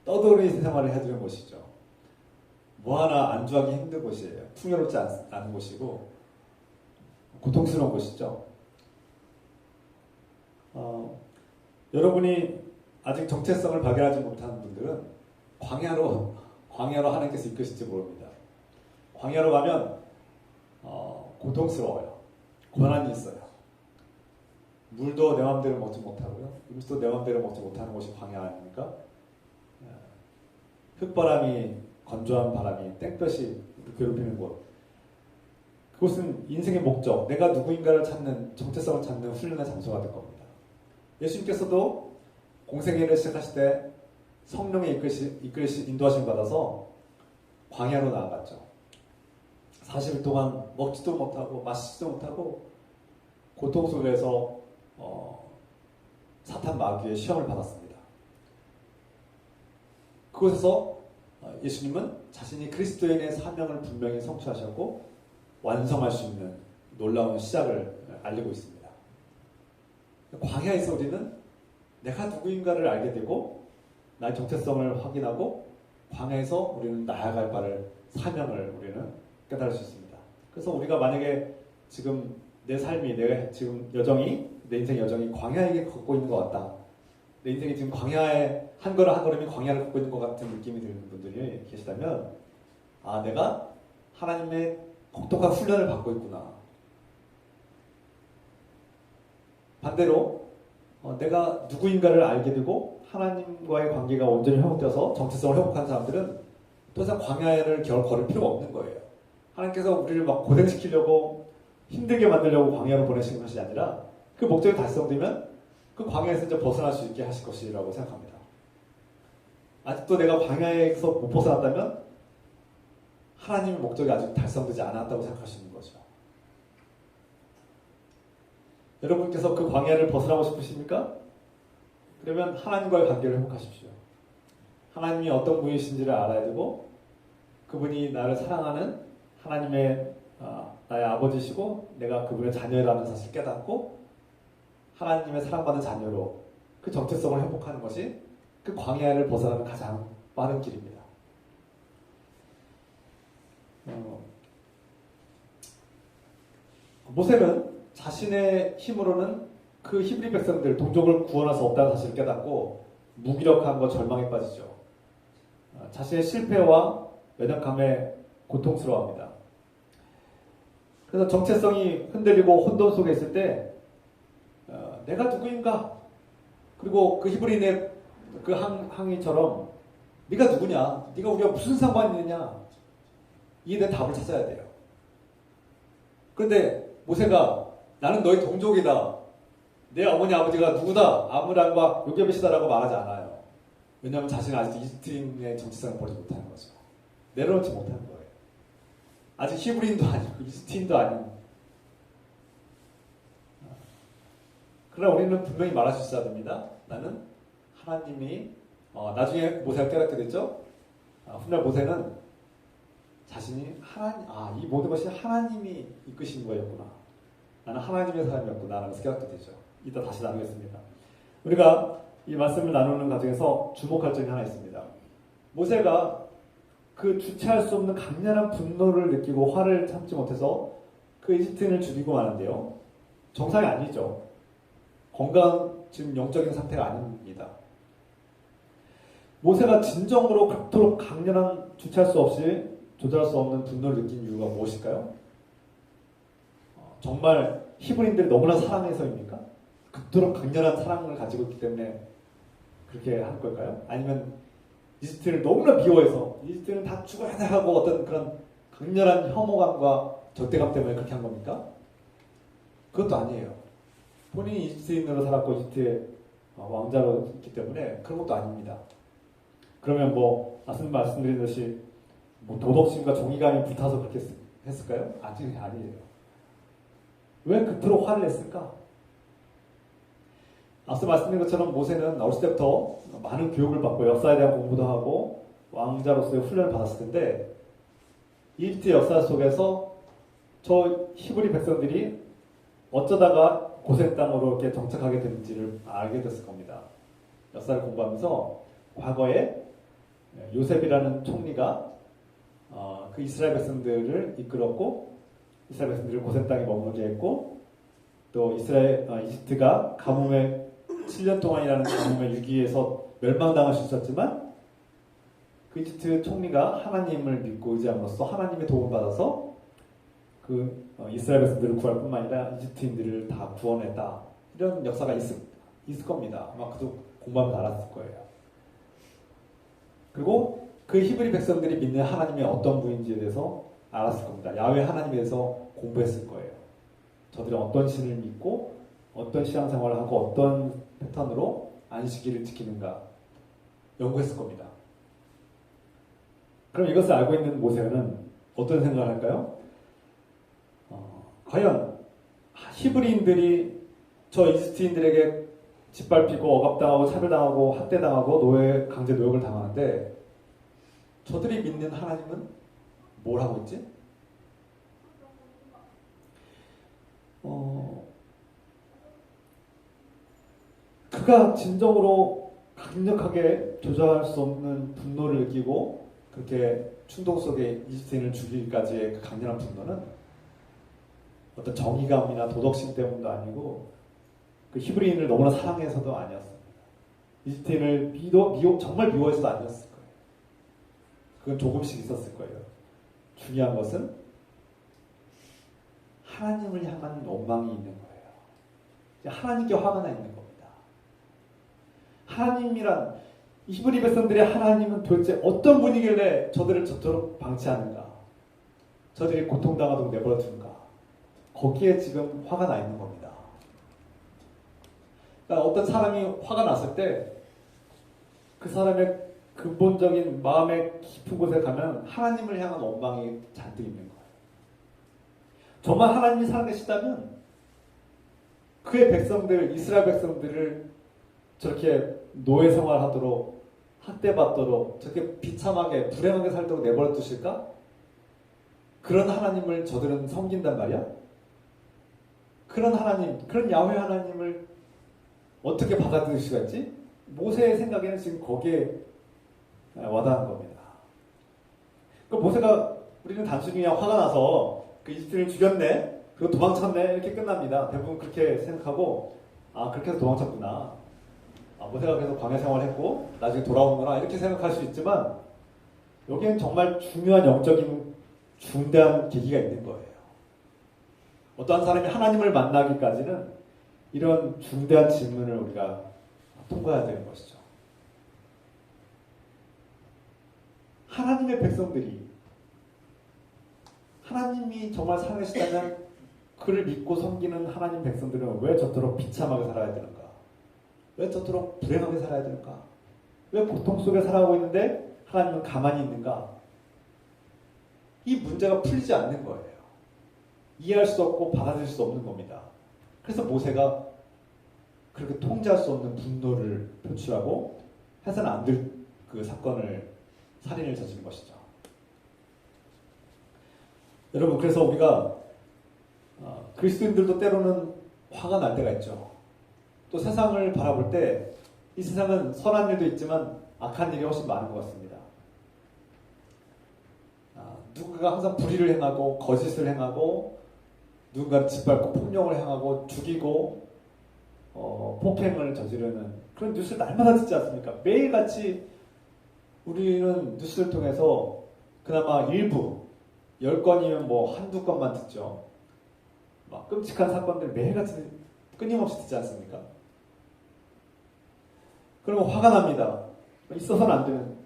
떠돌이 생활을 해주는 곳이죠. 뭐 하나 안주하기 힘든 곳이에요. 풍요롭지 않은 곳이고 고통스러운 곳이죠. 여러분이 아직 정체성을 발견하지 못한 분들은 광야로 하나님께서 이끄실지 모릅니다. 광야로 가면 고통스러워요. 고난이 있어요. 물도 내 마음대로 먹지 못하고요. 음식도 내 마음대로 먹지 못하는 곳이 광야 아닙니까? 흙바람이, 건조한 바람이, 땡볕이 괴롭히는 곳. 그곳은 인생의 목적, 내가 누구인가를 찾는, 정체성을 찾는 훈련의 장소가 될 겁니다. 예수님께서도 공생애를 시작하실 때 성령의 인도하심을 받아서 광야로 나아갔죠. 40일 동안 먹지도 못하고 마시지도 못하고 고통 속에서 사탄 마귀의 시험을 받았습니다. 그곳에서 예수님은 자신이 그리스도인의 사명을 분명히 성취하셨고 완성할 수 있는 놀라운 시작을 알리고 있습니다. 광야에서 우리는 내가 누구인가를 알게 되고 나의 정체성을 확인하고 광야에서 우리는 나아갈 바를, 사명을 우리는 깨달을 수 있습니다. 그래서 우리가 만약에 지금 내 삶이, 내 인생 여정이 광야에 걷고 있는 것 같다. 내 인생이 지금 광야에 한 걸음 한 걸음이 광야를 걷고 있는 것 같은 느낌이 드는 분들이 계시다면 아, 내가 하나님의 혹독한 훈련을 받고 있구나. 반대로 내가 누구인가를 알게 되고 하나님과의 관계가 온전히 회복되어서 정체성을 회복한 사람들은 더 이상 광야를 걸을 필요가 없는 거예요. 하나님께서 우리를 막 고생시키려고 힘들게 만들려고 광야로 보내시는 것이 아니라 그 목적이 달성되면 그 광야에서 이제 벗어날 수 있게 하실 것이라고 생각합니다. 아직도 내가 광야에서 못 벗어났다면 하나님의 목적이 아직 달성되지 않았다고 생각할 수 있는 거죠. 여러분께서 그 광야를 벗어나고 싶으십니까? 그러면 하나님과의 관계를 회복하십시오. 하나님이 어떤 분이신지를 알아야 되고 그분이 나를 사랑하는 하나님의 나의 아버지시고 내가 그분의 자녀라는 사실을 깨닫고 하나님의 사랑받는 자녀로 그 정체성을 회복하는 것이 그 광야를 벗어나는 가장 빠른 길입니다. 모세는 자신의 힘으로는 그 히브리 백성들 동족을 구원할 수 없다는 사실을 깨닫고 무기력함과 절망에 빠지죠. 자신의 실패와 연약함에 고통스러워합니다. 그래서 정체성이 흔들리고 혼돈 속에 있을 때 내가 누구인가? 그리고 그 히브리인의 그 항의처럼 네가 누구냐? 네가 우리가 무슨 상관이 있느냐? 이에 대한 답을 찾아야 돼요. 그런데 모세가 나는 너희 동족이다. 내 어머니 아버지가 누구다. 아므람과 요게벳이다라고 말하지 않아요. 왜냐하면 자신은 아직 이집트인의 정체성을 버리지 못하는 거죠. 내려놓지 못하는 거예요. 아직 히브리인도 아니고 이집트인도 아닌. 그러나 우리는 분명히 말할 수 있어야 됩니다. 나는 하나님이 나중에 모세가 깨닫게 됐죠. 훗날 모세는 자신이 이 모든 것이 하나님이 이끄신 거였구나. 나는 하나님의 사람이었구나 라는 것을 깨닫게 되죠. 이따 다시 나누겠습니다. 우리가 이 말씀을 나누는 과정에서 주목할 점이 하나 있습니다. 모세가 그 주체할 수 없는 강렬한 분노를 느끼고 화를 참지 못해서 그 이집트인을 죽이고 마는데요. 정상이 아니죠. 건강한 지금 영적인 상태가 아닙니다. 모세가 진정으로 그토록 강렬한 주체할 수 없이 조절할 수 없는 분노를 느낀 이유가 무엇일까요? 정말 히브리인들이 너무나 사랑해서입니까? 그토록 강렬한 사랑을 가지고 있기 때문에 그렇게 한 걸까요? 아니면 이집트를 너무나 미워해서 이집트는 다 죽어야 돼 하고 어떤 그런 강렬한 혐오감과 적대감 때문에 그렇게 한 겁니까? 그것도 아니에요. 본인이 이집트인으로 살았고 이집트의 왕자로 있기 때문에 그런 것도 아닙니다. 그러면 앞서 말씀드린 듯이 도덕심과 정의감이 붙어서 그렇게 했을까요? 아니에요. 왜 그토록 화를 냈을까? 앞서 말씀드린 것처럼 모세는 어렸을 때부터 많은 교육을 받고 역사에 대한 공부도 하고 왕자로서의 훈련을 받았을 텐데 이집트 역사 속에서 저 히브리 백성들이 어쩌다가 고센 땅으로 이렇게 정착하게 됐는지를 알게 됐을 겁니다. 역사를 공부하면서 과거에 요셉이라는 총리가 그 이스라엘 백성들을 이끌었고 이스라엘 백성들을 고센 땅에 머물게 했고 또 이집트가 가뭄의 7년 동안이라는 가뭄의 위기에서 멸망당할 수 있었지만 그 이집트 총리가 하나님을 믿고 의지함으로써 하나님의 도움을 받아서 그 이스라엘 백성들을 구할 뿐만 아니라 이집트인들을 다 구원했다. 이런 역사가 있을 겁니다. 아마 그도 공부하면서 알았을 거예요. 그리고 그 히브리 백성들이 믿는 하나님이 어떤 분인지에 대해서 알았을 겁니다. 야훼 하나님에 대해서 공부했을 거예요. 저들은 어떤 신을 믿고 어떤 신앙생활을 하고 어떤 패턴으로 안식일을 지키는가 연구했을 겁니다. 그럼 이것을 알고 있는 모세는 어떤 생각을 할까요? 과연 히브리인들이 저 이집트인들에게 짓밟히고 억압당하고 차별당하고 학대당하고 강제 노역을 당하는데 저들이 믿는 하나님은 뭘 하고 있지? 그가 진정으로 강력하게 조절할 수 없는 분노를 느끼고 그렇게 충동 속에 이집트인을 죽이기까지의 그 강렬한 분노는 어떤 정의감이나 도덕심 때문도 아니고 그 히브리인을 너무나 사랑해서도 아니었습니다. 이집트인을 정말 미워해서도 아니었을 거예요. 그건 조금씩 있었을 거예요. 중요한 것은 하나님을 향한 원망이 있는 거예요. 하나님께 화가 나 있는 겁니다. 하나님이란 히브리 백성들의 하나님은 도대체 어떤 분이길래 저들을 저토록 방치하는가? 저들이 고통당하도록 내버려 두는가? 거기에 지금 화가 나 있는 겁니다. 그러니까 어떤 사람이 화가 났을 때 그 사람의 근본적인 마음의 깊은 곳에 가면 하나님을 향한 원망이 잔뜩 있는 거예요. 정말 하나님이 살아계시다면 그의 백성들, 이스라엘 백성들을 저렇게 노예 생활하도록 학대받도록 저렇게 비참하게 불행하게 살도록 내버려 두실까? 그런 하나님을 저들은 섬긴단 말이야? 그런 하나님, 그런 야훼 하나님을 어떻게 받아들일 수가 있지? 모세의 생각에는 지금 거기에 와닿은 겁니다. 그러니까 모세가 우리는 단순히 그냥 화가 나서 그 이집트를 죽였네, 그리고 도망쳤네 이렇게 끝납니다. 대부분 그렇게 생각하고 그렇게 해서 도망쳤구나. 모세가 계속 광야 생활했고 나중에 돌아오는구나 이렇게 생각할 수 있지만 여기엔 정말 중요한 영적인 중대한 계기가 있는 거예요. 어떠한 사람이 하나님을 만나기까지는 이런 중대한 질문을 우리가 통과해야 되는 것이죠. 하나님의 백성들이 하나님이 정말 살아계시다면 그를 믿고 섬기는 하나님 백성들은 왜 저토록 비참하게 살아야 되는가? 왜 저토록 불행하게 살아야 되는가? 왜 고통 속에 살아가고 있는데 하나님은 가만히 있는가? 이 문제가 풀리지 않는 거예요. 이해할 수 없고 받아들일 수 없는 겁니다. 그래서 모세가 그렇게 통제할 수 없는 분노를 표출하고 해서는 안 될 그 사건을 살인을 저지른 것이죠. 여러분, 그래서 우리가 그리스도인들도 때로는 화가 날 때가 있죠. 또 세상을 바라볼 때 이 세상은 선한 일도 있지만 악한 일이 훨씬 많은 것 같습니다. 누군가가 항상 불의를 행하고 거짓을 행하고 누군가를 짓밟고 폭력을 행하고 죽이고 폭행을 저지르는 그런 뉴스를 날마다 듣지 않습니까? 매일같이 우리는 뉴스를 통해서 그나마 일부 10건이면 뭐 한두 건만 듣죠. 막 끔찍한 사건들 매일같이 끊임없이 듣지 않습니까? 그러면 화가 납니다. 있어서는 안 되는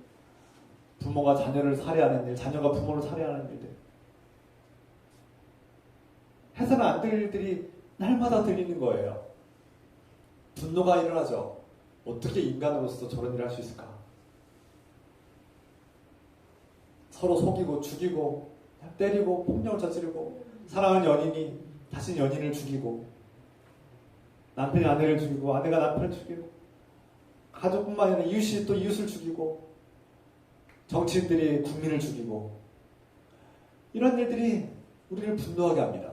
부모가 자녀를 살해하는 일, 자녀가 부모를 살해하는 일들, 해서는 안 될 일들이 날마다 들리는 거예요. 분노가 일어나죠. 어떻게 인간으로서 저런 일을 할 수 있을까? 서로 속이고 죽이고 때리고 폭력을 저지르고 사랑하는 연인이 다시 연인을 죽이고 남편이 아내를 죽이고 아내가 남편을 죽이고 가족뿐만 아니라 이웃이 또 이웃을 죽이고 정치인들이 국민을 죽이고 이런 일들이 우리를 분노하게 합니다.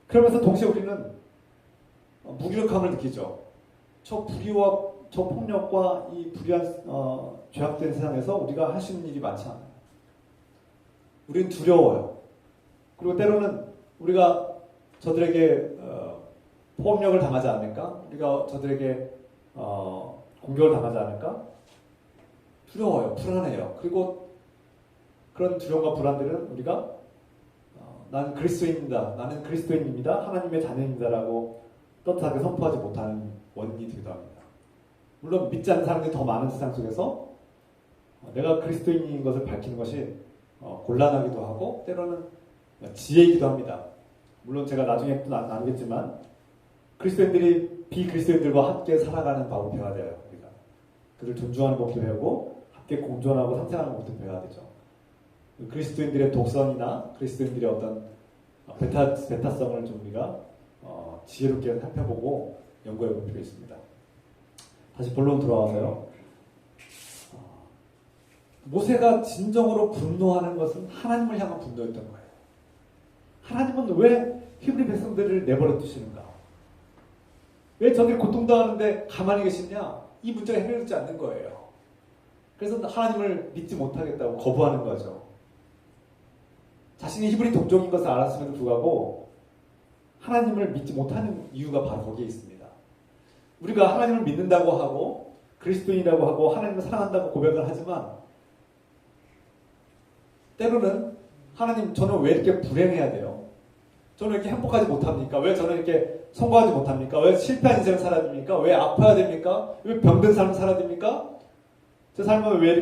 그러면서 동시에 우리는 무기력함을 느끼죠. 저 불의와 저 폭력과 이 불의한 죄악된 세상에서 우리가 할 수 있는 일이 많지 않아요. 우리는 두려워요. 그리고 때로는 우리가 저들에게 폭력을 당하지 않을까? 우리가 저들에게 공격을 당하지 않을까? 두려워요. 불안해요. 그리고 그런 두려움과 불안들은 우리가 나는 그리스도인입니다. 나는 그리스도인입니다. 하나님의 자녀입니다라고 떳하게 선포하지 못하는 원인이 되기도 합니다. 물론 믿지 않는 사람들이 더 많은 세상 속에서 내가 그리스도인인 것을 밝히는 것이 곤란하기도 하고 때로는 지혜이기도 합니다. 물론 제가 나중에 또 나누겠지만 그리스도인들이 비그리스도인들과 함께 살아가는 법을 배워야 돼요. 우리가 그들 존중하는 법도 배우고 함께 공존하고 상생하는 법도 배워야 되죠. 그리스도인들의 독선이나 그리스도인들의 어떤 베타성을 좀 우리가 지혜롭게 살펴보고 연구해 볼 필요가 있습니다. 다시 본론 들어와서요. 모세가 진정으로 분노하는 것은 하나님을 향한 분노였던 거예요. 하나님은 왜 히브리 백성들을 내버려 두시는가? 왜 저들이 고통당하는데 가만히 계시냐? 이 문제가 해결되지 않는 거예요. 그래서 하나님을 믿지 못하겠다고 거부하는 거죠. 자신이 히브리 동족인 것을 알았음에도 불구하고 하나님을 믿지 못하는 이유가 바로 거기에 있습니다. 우리가 하나님을 믿는다고 하고 그리스도인이라고 하고 하나님을 사랑한다고 고백을 하지만 때로는 하나님 저는 왜 이렇게 불행해야 돼요? 저는 왜 이렇게 행복하지 못합니까? 왜 저는 이렇게 성공하지 못합니까? 왜 실패한 인생을 살아야 됩니까? 왜 아파야 됩니까? 왜 병든 삶을 살아야 됩니까? 제 삶은 왜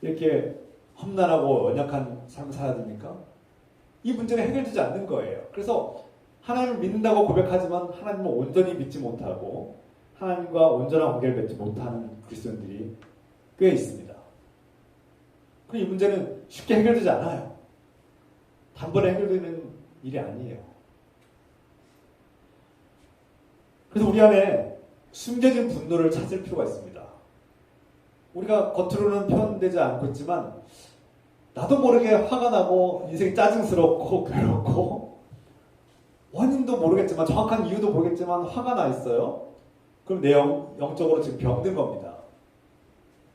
이렇게 험난하고 연약한 삶을 살아야 됩니까? 이 문제가 해결되지 않는 거예요. 그래서 하나님을 믿는다고 고백하지만 하나님을 온전히 믿지 못하고 하나님과 온전한 관계를 맺지 못하는 그리스도인들이 꽤 있습니다. 이 문제는 쉽게 해결되지 않아요. 단번에 해결되는 일이 아니에요. 그래서 우리 안에 숨겨진 분노를 찾을 필요가 있습니다. 우리가 겉으로는 표현되지 않고 있지만 나도 모르게 화가 나고 인생이 짜증스럽고 괴롭고 원인도 모르겠지만 정확한 이유도 모르겠지만 화가 나 있어요. 그럼 내 영적으로 지금 병든 겁니다.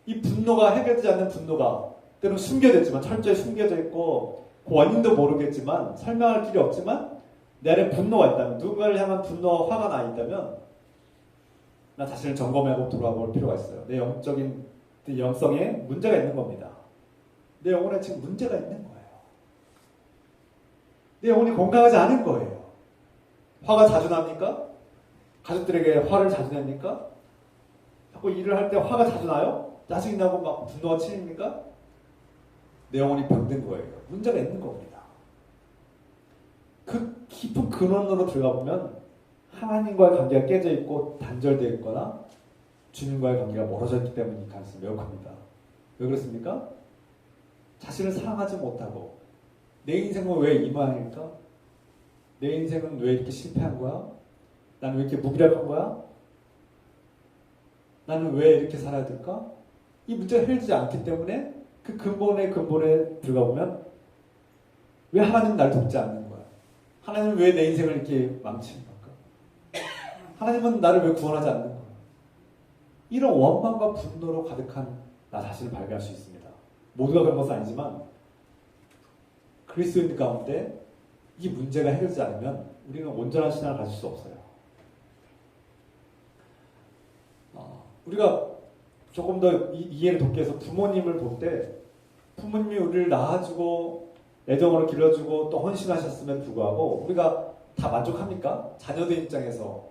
이 분노가 해결되지 않는 분노가 때로는 숨겨져 있지만 철저히 숨겨져 있고 그 원인도 모르겠지만 설명할 길이 없지만 내 안에 분노가 있다면 누군가를 향한 분노와 화가 나 있다면 나 자신을 점검하고 돌아볼 필요가 있어요. 내 영적인 내 영성에 문제가 있는 겁니다. 내 영혼에 지금 문제가 있는 거예요. 내 영혼이 건강하지 않은 거예요. 화가 자주 납니까? 가족들에게 화를 자주 냅니까? 자꾸 일을 할 때 화가 자주 나요? 짜증이 나고 막 분노가 치입니까? 내 영혼이 병든 거예요. 문제가 있는 겁니다. 그 깊은 근원으로 들어가 보면 하나님과의 관계가 깨져 있고 단절되어 있거나 주님과의 관계가 멀어져 있기 때문일 가능성이 매우 큽니다. 왜 그렇습니까? 자신을 사랑하지 못하고 내 인생은 왜 이 모양일까? 내 인생은 왜 이렇게 실패한 거야? 나는 왜 이렇게 무기력한 거야? 나는 왜 이렇게 살아야 될까? 이 문제가 해결되지 않기 때문에 그 근본에 들어가 보면 왜 하나님은 나를 돕지 않는 거야? 하나님은 왜 내 인생을 이렇게 망치는 걸까? 하나님은 나를 왜 구원하지 않는 거야? 이런 원망과 분노로 가득한 나 자신을 발견할 수 있습니다. 모두가 그런 것은 아니지만 그리스도인 가운데 이 문제가 해결되지 않으면 우리는 온전한 신앙을 가질 수 없어요. 우리가 조금 더 이해를 돕기 위해서 부모님을 볼 때 부모님이 우리를 낳아주고 애정으로 길러주고 또 헌신하셨음에도 불구하고 우리가 다 만족합니까? 자녀들 입장에서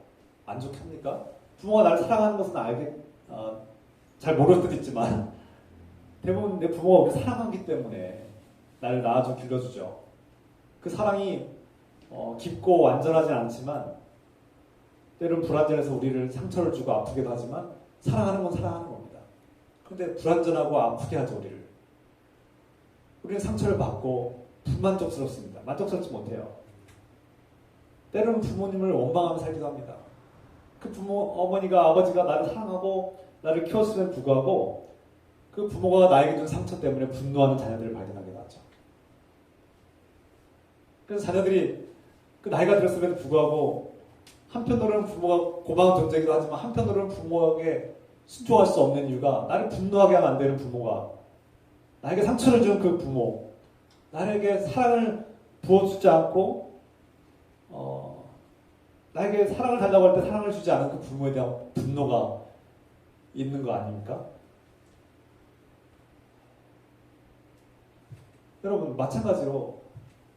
만족합니까? 부모가 나를 사랑하는 것은 잘 모를 수도 있지만 대부분 내 부모가 우리를 사랑하기 때문에 나를 낳아주고 길러주죠. 그 사랑이 깊고 완전하진 않지만 때로는 불완전해서 우리를 상처를 주고 아프기도 하지만 사랑하는 건 사랑하는 겁니다. 그런데 불완전하고 아프게 하죠, 우리를. 우리는 상처를 받고 불만족스럽습니다. 만족스럽지 못해요. 때로는 부모님을 원망하며 살기도 합니다. 그 어머니가 아버지가 나를 사랑하고 나를 키웠음에도 불구하고 그 부모가 나에게 준 상처 때문에 분노하는 자녀들을 발견하게 되죠. 그래서 자녀들이 그 나이가 들었음에도 불구하고 한편으로는 부모가 고마운 존재이기도 하지만 한편으로는 부모에게 순종할 수 없는 이유가 나를 분노하게 하면 안 되는 부모가 나에게 상처를 준 그 부모 나에게 사랑을 부어주지 않고 나에게 사랑을 달라고 할 때 사랑을 주지 않은 그 부모에 대한 분노가 있는 거 아닙니까? 여러분 마찬가지로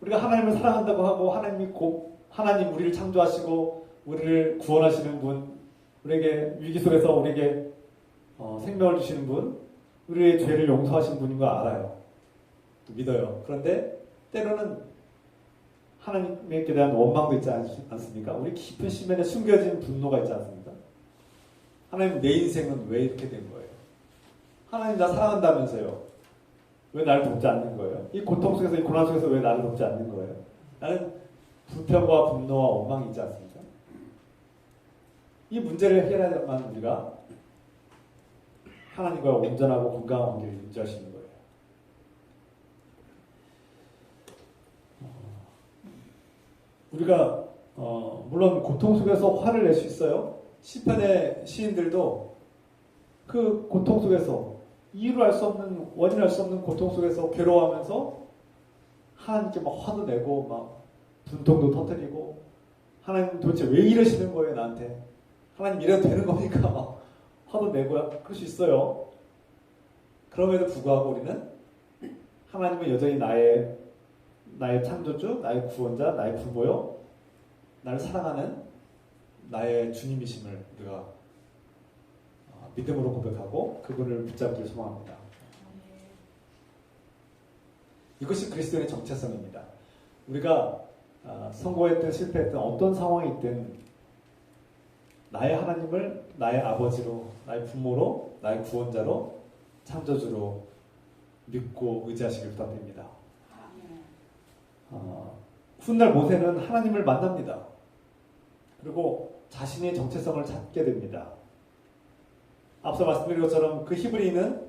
우리가 하나님을 사랑한다고 하고 하나님 우리를 창조하시고 우리를 구원하시는 분, 우리에게 위기 속에서 우리에게 생명을 주시는 분, 우리의 죄를 용서하신 분인 거 알아요. 믿어요. 그런데 때로는 하나님께 대한 원망도 있지 않습니까? 우리 깊은 심연에 숨겨진 분노가 있지 않습니까? 하나님 내 인생은 왜 이렇게 된 거예요? 하나님 나 사랑한다면서요. 왜 나를 돕지 않는 거예요? 이 고통 속에서 이 고난 속에서 왜 나를 돕지 않는 거예요? 나는 불평과 분노와 원망이 있지 않습니까? 이 문제를 해결해야만 우리가 하나님과 온전하고 건강한 관계를 유지할 수 있는 거예요. 우리가 물론 고통 속에서 화를 낼 수 있어요. 시편의 시인들도 그 고통 속에서 이유를 알 수 없는 원인을 알 수 없는 고통 속에서 괴로워하면서 하나님께 막 화도 내고 막 분통도 터뜨리고 하나님 도대체 왜 이러시는 거예요 나한테? 하나님 이래도 되는 겁니까? 화도 내고요. 그럴 수 있어요. 그럼에도 불구하고 우리는 하나님은 여전히 나의 창조주, 나의 구원자, 나의 부모요, 나를 사랑하는 나의 주님이심을 우리가 믿음으로 고백하고 그분을 붙잡기를 소망합니다. 이것이 그리스도인의 정체성입니다. 우리가 성공했든 실패했든 어떤 상황이 있든 나의 하나님을 나의 아버지로, 나의 부모로, 나의 구원자로, 창조주로 믿고 의지하시길 부탁드립니다. 훗날 모세는 하나님을 만납니다. 그리고 자신의 정체성을 찾게 됩니다. 앞서 말씀드린 것처럼 그 히브리인은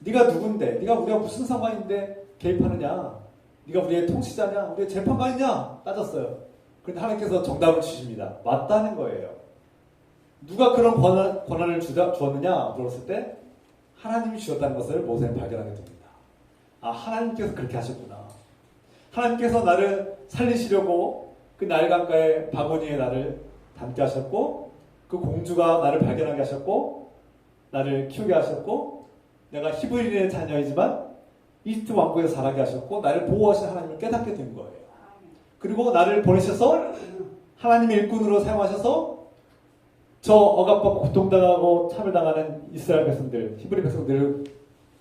네가 누군데, 네가 우리가 무슨 상관인데 개입하느냐, 네가 우리의 통치자냐, 우리의 재판관이냐 따졌어요. 그런데 하나님께서 정답을 주십니다. 맞다는 거예요. 누가 그런 권한을 주었느냐 물었을 때 하나님이 주었다는 것을 모세는 발견하게 됩니다. 아, 하나님께서 그렇게 하셨구나. 하나님께서 나를 살리시려고 그 나일강가의 바구니에 나를 담게 하셨고, 그 공주가 나를 발견하게 하셨고, 나를 키우게 하셨고, 내가 히브리인의 자녀이지만 이집트 왕국에서 자라게 하셨고, 나를 보호하신 하나님을 깨닫게 된 거예요. 그리고 나를 보내셔서 하나님의 일꾼으로 사용하셔서 저 억압받고 고통당하고 참을당하는 이스라엘 백성들, 히브리 백성들을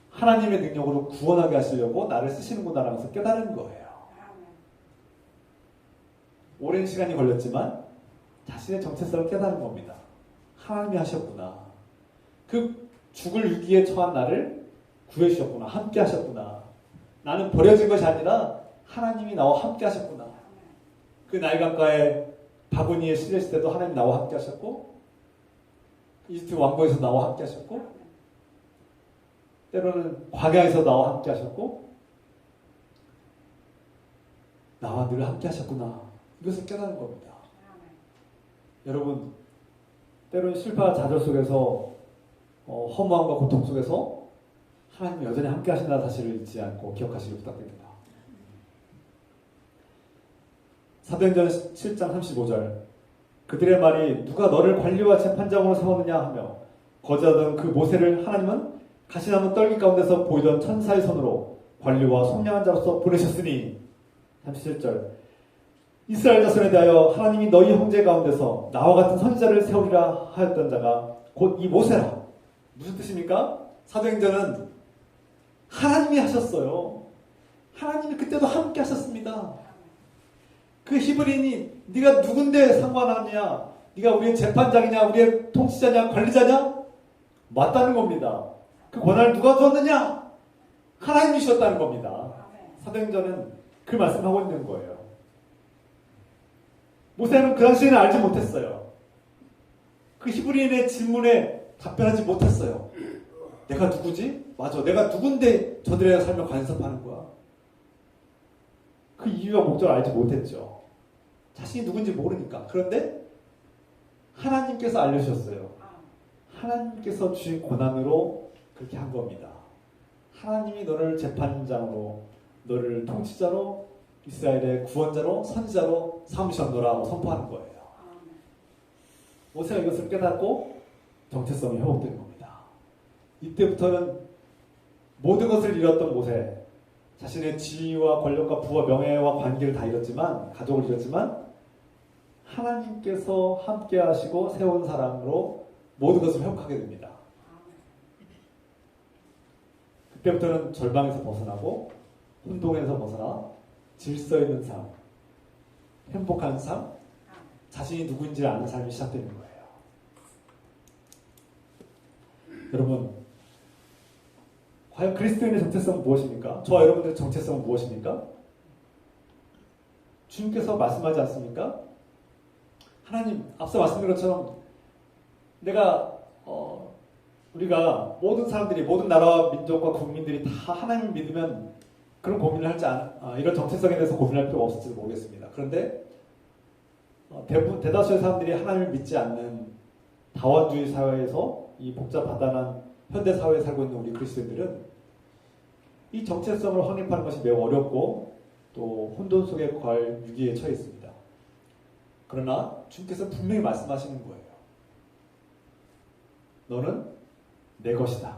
하나님의 능력으로 구원하게 하시려고 나를 쓰시는구나라는 것을 깨달은 거예요. 오랜 시간이 걸렸지만 자신의 정체성을 깨달은 겁니다. 하나님이 하셨구나. 그 죽을 위기에 처한 나를 구해주셨구나. 함께 하셨구나. 나는 버려진 것이 아니라 하나님이 나와 함께 하셨구나. 그 나일강가의 바구니에 실렸을 때도 하나님 나와 함께 하셨고, 이집트 왕국에서 나와 함께 하셨고, 때로는 광야에서 나와 함께 하셨고, 나와 늘 함께 하셨구나. 이것을 깨닫는 겁니다. 여러분, 때로는 실패와 좌절 속에서 허무함과 고통 속에서 하나님이 여전히 함께 하신다는 사실을 잊지 않고 기억하시길 부탁드립니다. 사도행전 7장 35절, 그들의 말이 누가 너를 관리와 재판장으로 세웠느냐 하며 거절하던 그 모세를 하나님은 가시나무 떨기 가운데서 보이던 천사의 손으로 관리와 선량한 자로서 보내셨으니, 37절, 이스라엘 자손에 대하여 하나님이 너희 형제 가운데서 나와 같은 선지자를 세우리라 하였던 자가 곧 이 모세라. 무슨 뜻입니까? 사도행전은 하나님이 하셨어요. 하나님이 그때도 함께 하셨습니다. 그 히브리인이 네가 누군데 상관하느냐, 네가 우리의 재판장이냐, 우리의 통치자냐, 관리자냐, 맞다는 겁니다. 그 권한을 누가 주었느냐? 하나님이 주셨다는 겁니다. 사도행전은 그 말씀을 하고 있는 거예요. 모세는 그 당시에는 알지 못했어요. 그 히브리인의 질문에 답변하지 못했어요. 내가 누구지? 맞아, 내가 누군데 저들의 삶에 간섭하는 거야? 그 이유와 목적을 알지 못했죠. 자신이 누군지 모르니까. 그런데 하나님께서 알려주셨어요. 하나님께서 주신 권한으로 그렇게 한 겁니다. 하나님이 너를 재판장으로, 너를 통치자로, 이스라엘의 구원자로, 선지자로 삼으셨노라고 선포하는 거예요. 모세가 이것을 깨닫고 정체성이 회복된 겁니다. 이때부터는 모든 것을 잃었던 모세, 자신의 지위와 권력과 부와 명예와 관계를 다 잃었지만, 가족을 잃었지만 하나님께서 함께 하시고 세운 사람으로 모든 것을 회복하게 됩니다. 그때부터는 절망에서 벗어나고 혼동에서 벗어나 질서 있는 삶, 행복한 삶, 자신이 누구인지 아는 삶이 시작되는 거예요. 여러분, 과연 그리스도인의 정체성은 무엇입니까? 저와 여러분들의 정체성은 무엇입니까? 주님께서 말씀하지 않습니까? 하나님, 앞서 말씀드린 것처럼 우리가 모든 사람들이, 모든 나라와 민족과 국민들이 다 하나님을 믿으면 그런 고민을 할지 이런 정체성에 대해서 고민할 필요가 없을지도 모르겠습니다. 그런데 대다수의 사람들이 하나님을 믿지 않는 다원주의 사회에서, 이 복잡하다는 현대 사회에 살고 있는 우리 그리스도인들은 이 정체성을 확립하는 것이 매우 어렵고 또 혼돈 속에 거할 위기에 처해 있습니다. 그러나 주님께서 분명히 말씀하시는 거예요. 너는 내 것이다.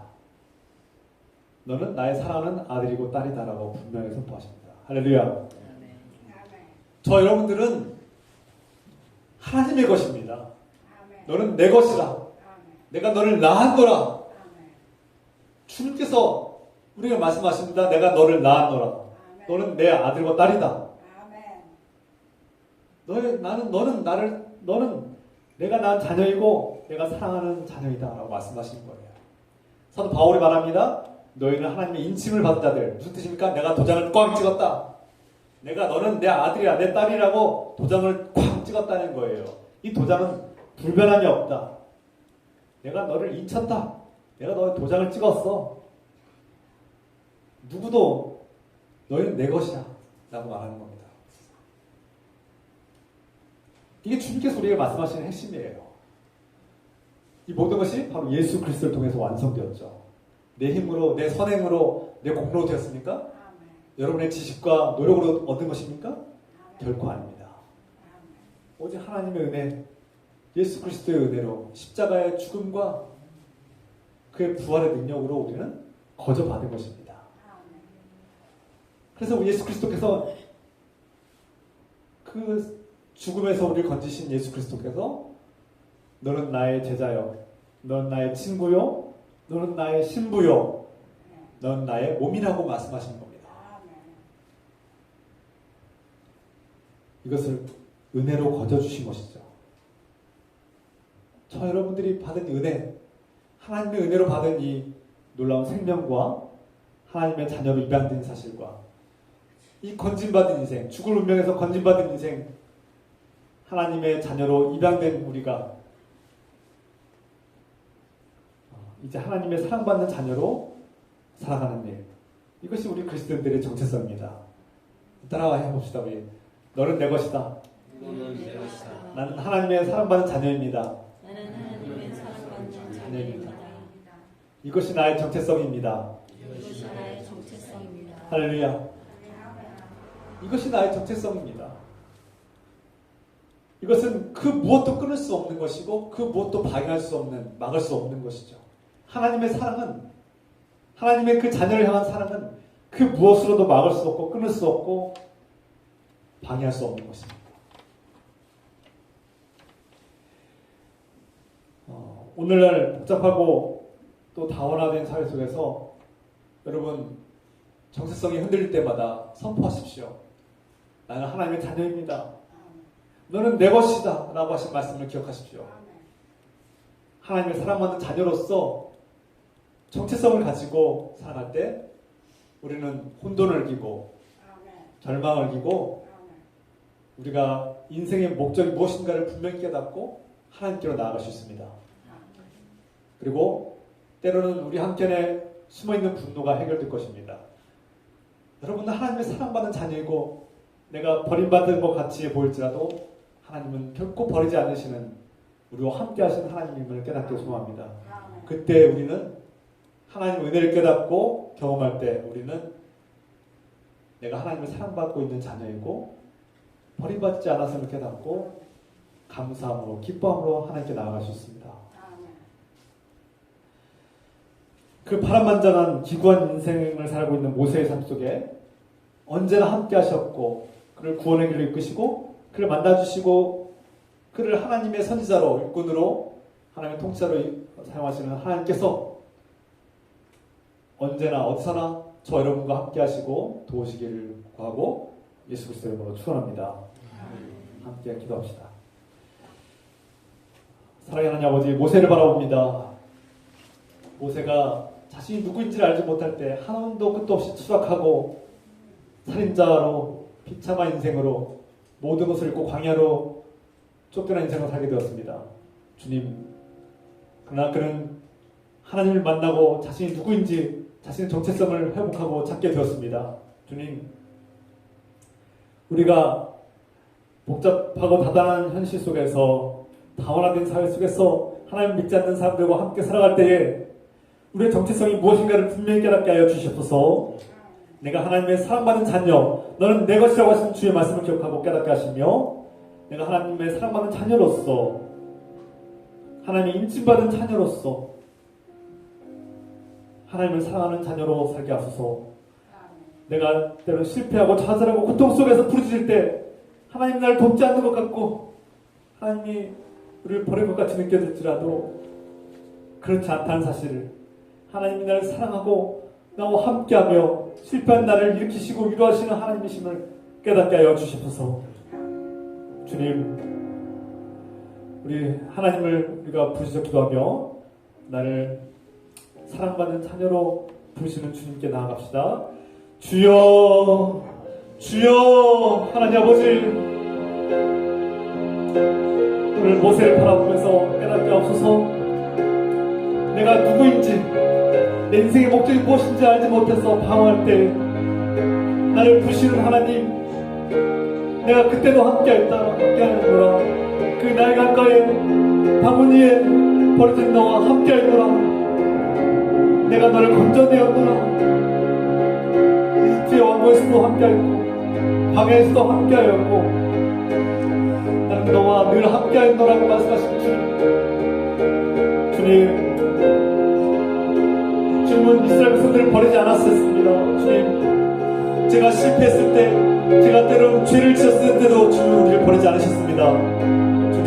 너는 나의 사랑하는 아들이고 딸이다라고 분명히 선포하십니다. 할렐루야. 저 여러분들은 하나님의 것입니다. 너는 내 것이라. 내가 너를 낳았노라. 주님께서 우리가 말씀하십니다. 내가 너를 낳았노라. 너는 내 아들과 딸이다. 너는 내가 낳은 자녀이고 내가 사랑하는 자녀이다라고 말씀하시는 거예요. 사도 바울이 말합니다. 너희는 하나님의 인침을 받은 자들. 무슨 뜻입니까? 내가 도장을 꽝 찍었다. 너는 내 아들이야, 내 딸이라고 도장을 꽝 찍었다는 거예요. 이 도장은 불변함이 없다. 내가 너를 인쳤다. 내가 너의 도장을 찍었어. 누구도 너희는 내 것이야 라고 말하는 겁니다. 이게 주님께서 우리에게 말씀하시는 핵심이에요. 이 모든 것이 바로 예수 그리스도를 통해서 완성되었죠. 내 힘으로, 내 선행으로, 내 공로로 되었습니까? 여러분의 지식과 노력으로 얻은 것입니까? 결코 아닙니다. 오직 하나님의 은혜, 예수 그리스도의 은혜로 십자가의 죽음과 그의 부활의 능력으로 우리는 거저 받은 것입니다. 그래서 예수 그리스도께서 그 죽음에서 우리를 건지신 예수 그리스도께서 너는 나의 제자요, 너는 나의 친구요, 너는 나의 신부요, 너는 나의 몸이라고 말씀하시는 겁니다. 이것을 은혜로 거저 주신 것이죠. 저 여러분들이 받은 은혜, 하나님의 은혜로 받은 이 놀라운 생명과 하나님의 자녀로 입양된 사실과 이 건진받은 인생, 죽을 운명에서 건진받은 인생, 하나님의 자녀로 입양된 우리가 이제 하나님의 사랑받는 자녀로 살아가는 일, 이것이 우리 그리스도인들의 정체성입니다. 따라와 해봅시다. 우리. 너는 내 것이다. 나는 하나님의 사랑받는 자녀입니다. 자녀입니다. 이것이 나의 정체성입니다. 할렐루야. 이것이 나의 정체성입니다. 이것은 그 무엇도 끊을 수 없는 것이고 그 무엇도 방해할 수 없는, 막을 수 없는 것이죠. 하나님의 사랑은, 하나님의 그 자녀를 향한 사랑은 그 무엇으로도 막을 수 없고 끊을 수 없고 방해할 수 없는 것입니다. 오늘날 복잡하고 또 다원화된 사회 속에서 여러분 정체성이 흔들릴 때마다 선포하십시오. 나는 하나님의 자녀입니다. 너는 내 것이다 라고 하신 말씀을 기억하십시오. 하나님의 사랑받는 자녀로서 정체성을 가지고 살아갈 때 우리는 혼돈을 이기고 절망을 이기고 우리가 인생의 목적이 무엇인가를 분명히 깨닫고 하나님께로 나아갈 수 있습니다. 그리고 때로는 우리 한켠에 숨어있는 분노가 해결될 것입니다. 여러분은 하나님의 사랑받는 자녀이고 내가 버림받은 것 같이 보일지라도 하나님은 결코 버리지 않으시는 우리와 함께 하시는 하나님임을 깨닫게 소망합니다. 그때 우리는 하나님의 은혜를 깨닫고 경험할 때 우리는 내가 하나님을 사랑받고 있는 자녀이고 버림받지 않았음을 깨닫고 감사함으로 기뻐함으로 하나님께 나아갈 수 있습니다. 그 파란만장한 기구한 인생을 살고 있는 모세의 삶 속에 언제나 함께 하셨고 그를 구원의 길로 이끄시고 그를 만나주시고 그를 하나님의 선지자로 일꾼으로 하나님의 통치자로 사용하시는 하나님께서 언제나 어디서나 저 여러분과 함께 하시고 도우시기를 구하고 예수 그리스도 이름으로 축원합니다. 함께 기도합시다. 사랑의 하나님 아버지, 모세를 바라봅니다. 모세가 자신이 누구인지를 알지 못할 때 한원도 끝도 없이 추락하고 살인자로 비참한 인생으로 모든 것을 잃고 광야로 쫓겨난 인생을 살게 되었습니다. 주님, 그러나 그는 하나님을 만나고 자신이 누구인지 자신의 정체성을 회복하고 찾게 되었습니다. 주님, 우리가 복잡하고 다단한 현실 속에서 다원화된 사회 속에서 하나님 믿지 않는 사람들과 함께 살아갈 때에 우리의 정체성이 무엇인가를 분명히 깨닫게 하여 주시옵소서. 내가 하나님의 사랑받는 자녀, 너는 내 것이라고 하신 주의 말씀을 기억하고 깨닫게 하시며 내가 하나님의 사랑받는 자녀로서 하나님의 인침받은 자녀로서 하나님을 사랑하는 자녀로 살게 하소서. 내가 때로 실패하고 좌절하고 고통 속에서 부르짖을 때 하나님 나를 돕지 않는 것 같고 하나님이 우리를 버린 것 같이 느껴질지라도 그렇지 않다는 사실을, 하나님이 나를 사랑하고 나와 함께하며 실패한 나를 일으키시고 위로하시는 하나님이심을 깨닫게 하여 주시옵소서. 주님, 우리 하나님을 우리가 부르짖어 기도하며 나를 사랑받는 자녀로 부르시는 주님께 나아갑시다. 주여, 주여. 하나님 아버지, 오늘 모세를 바라보면서 깨닫게 하옵소서. 내가 누구인지, 내 인생의 목적이 무엇인지 알지 못해서 방황할 때 나를 부르시는 하나님, 내가 그때도 함께하였노라. 그 나의 강가에 바구니 위에 버려진 너와 함께하였노라. 내가 너를 건져내었노라. 이집트의 왕국에서도 함께하였고 광야에서도 함께하였고 나는 너와 늘 함께하였노라고 말씀하신 주님, 주님은 이스라엘 백성들을 버리지 않았었습니다. 주님, 제가 실패했을 때, 제가 때로는 죄를 지었을 때도 주님 우리를 버리지 않으셨습니다. 주님,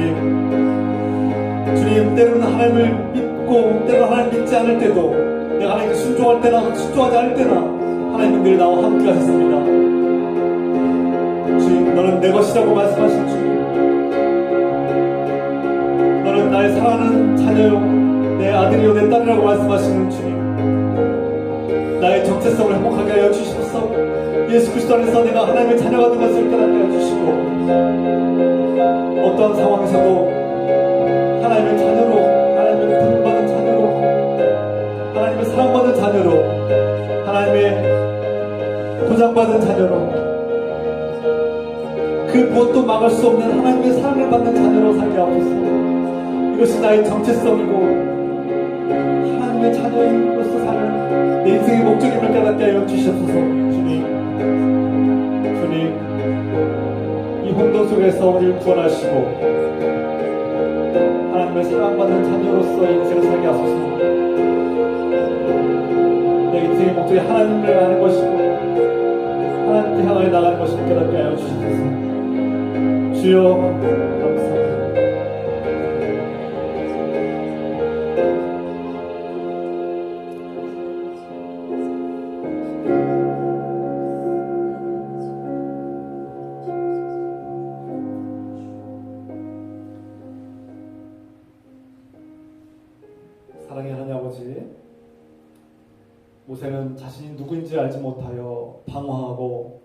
때로는 하나님을 믿고 때로는 하나님 믿지 않을 때도, 내가 하나님께 순종할 때나 순종하지 않을 때나 하나님은 늘 나와 함께 하셨습니다. 주님, 너는 내 것이라고 말씀하신 주님, 너는 나의 사랑하는 자녀요, 내 아들이요 내 딸이라고 말씀하시는 주님, 나의 정체성을 행복하게 하여 주시옵소서. 예수 그리스도 안에서 내가 하나님의 자녀가 된 것을 깨닫게 하여 주시고, 어떠한 상황에서도 하나님의 자녀로, 하나님의 부름받은 자녀로, 하나님의 사랑받은 자녀로, 하나님의 보장받은 자녀로, 그 무엇도 막을 수 없는 하나님의 사랑을 받는 자녀로 살게 하옵소서. 이것이 나의 정체성이고 하나님의 자녀로서 사는 내 인생의 목적임을 깨닫게 하여 주시옵소서. 주님, 이 혼돈 속에서 우리를 구원하시고 하나님의 사랑받는 자녀로서의 인생을 살게 하소서. 내 인생의 목적이 하나님을 아는 것이고 하나님께 향하여 나가는 것을 깨닫게 하여 주시옵소서. 주여, 감사합니다. 사랑의 하나님 아버지, 모세는 자신이 누구인지 알지 못하여 방황하고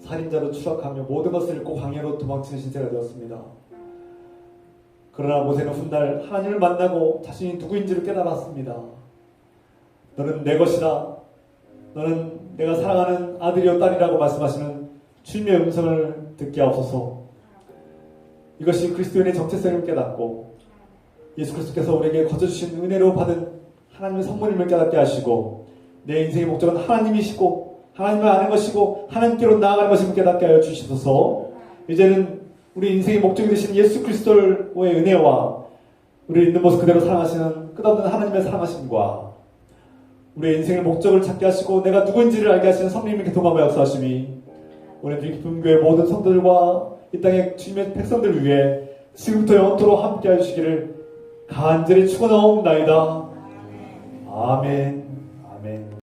살인자로 추락하며 모든 것을 잃고 광야로 도망치는 신세가 되었습니다. 그러나 모세는 훗날 하나님을 만나고 자신이 누구인지를 깨달았습니다. 너는 내 것이다. 너는 내가 사랑하는 아들이요 딸이라고 말씀하시는 주님의 음성을 듣게 하옵소서. 이것이 그리스도인의 정체성을 깨닫고 예수 그리스도께서 우리에게 거저주신 은혜로 받은 하나님의 선물임을 깨닫게 하시고 내 인생의 목적은 하나님이시고 하나님을 아는 것이고 하나님께로 나아가는 것임을 깨닫게 하여 주시소서. 이제는 우리 인생의 목적이 되신 예수 그리스도의 은혜와 우리를 있는 모습 그대로 사랑하시는 끝없는 하나님의 사랑하심과 우리의 인생의 목적을 찾게 하시고 내가 누구인지를 알게 하시는 성령님의 교통하며 역사하심이 오늘 깊은 교회 모든 성도들과 이 땅의 주님의 백성들을 위해 지금부터 영원토록 함께 해주시기를 간절히 축원하옵나이다. 아멘. 아멘.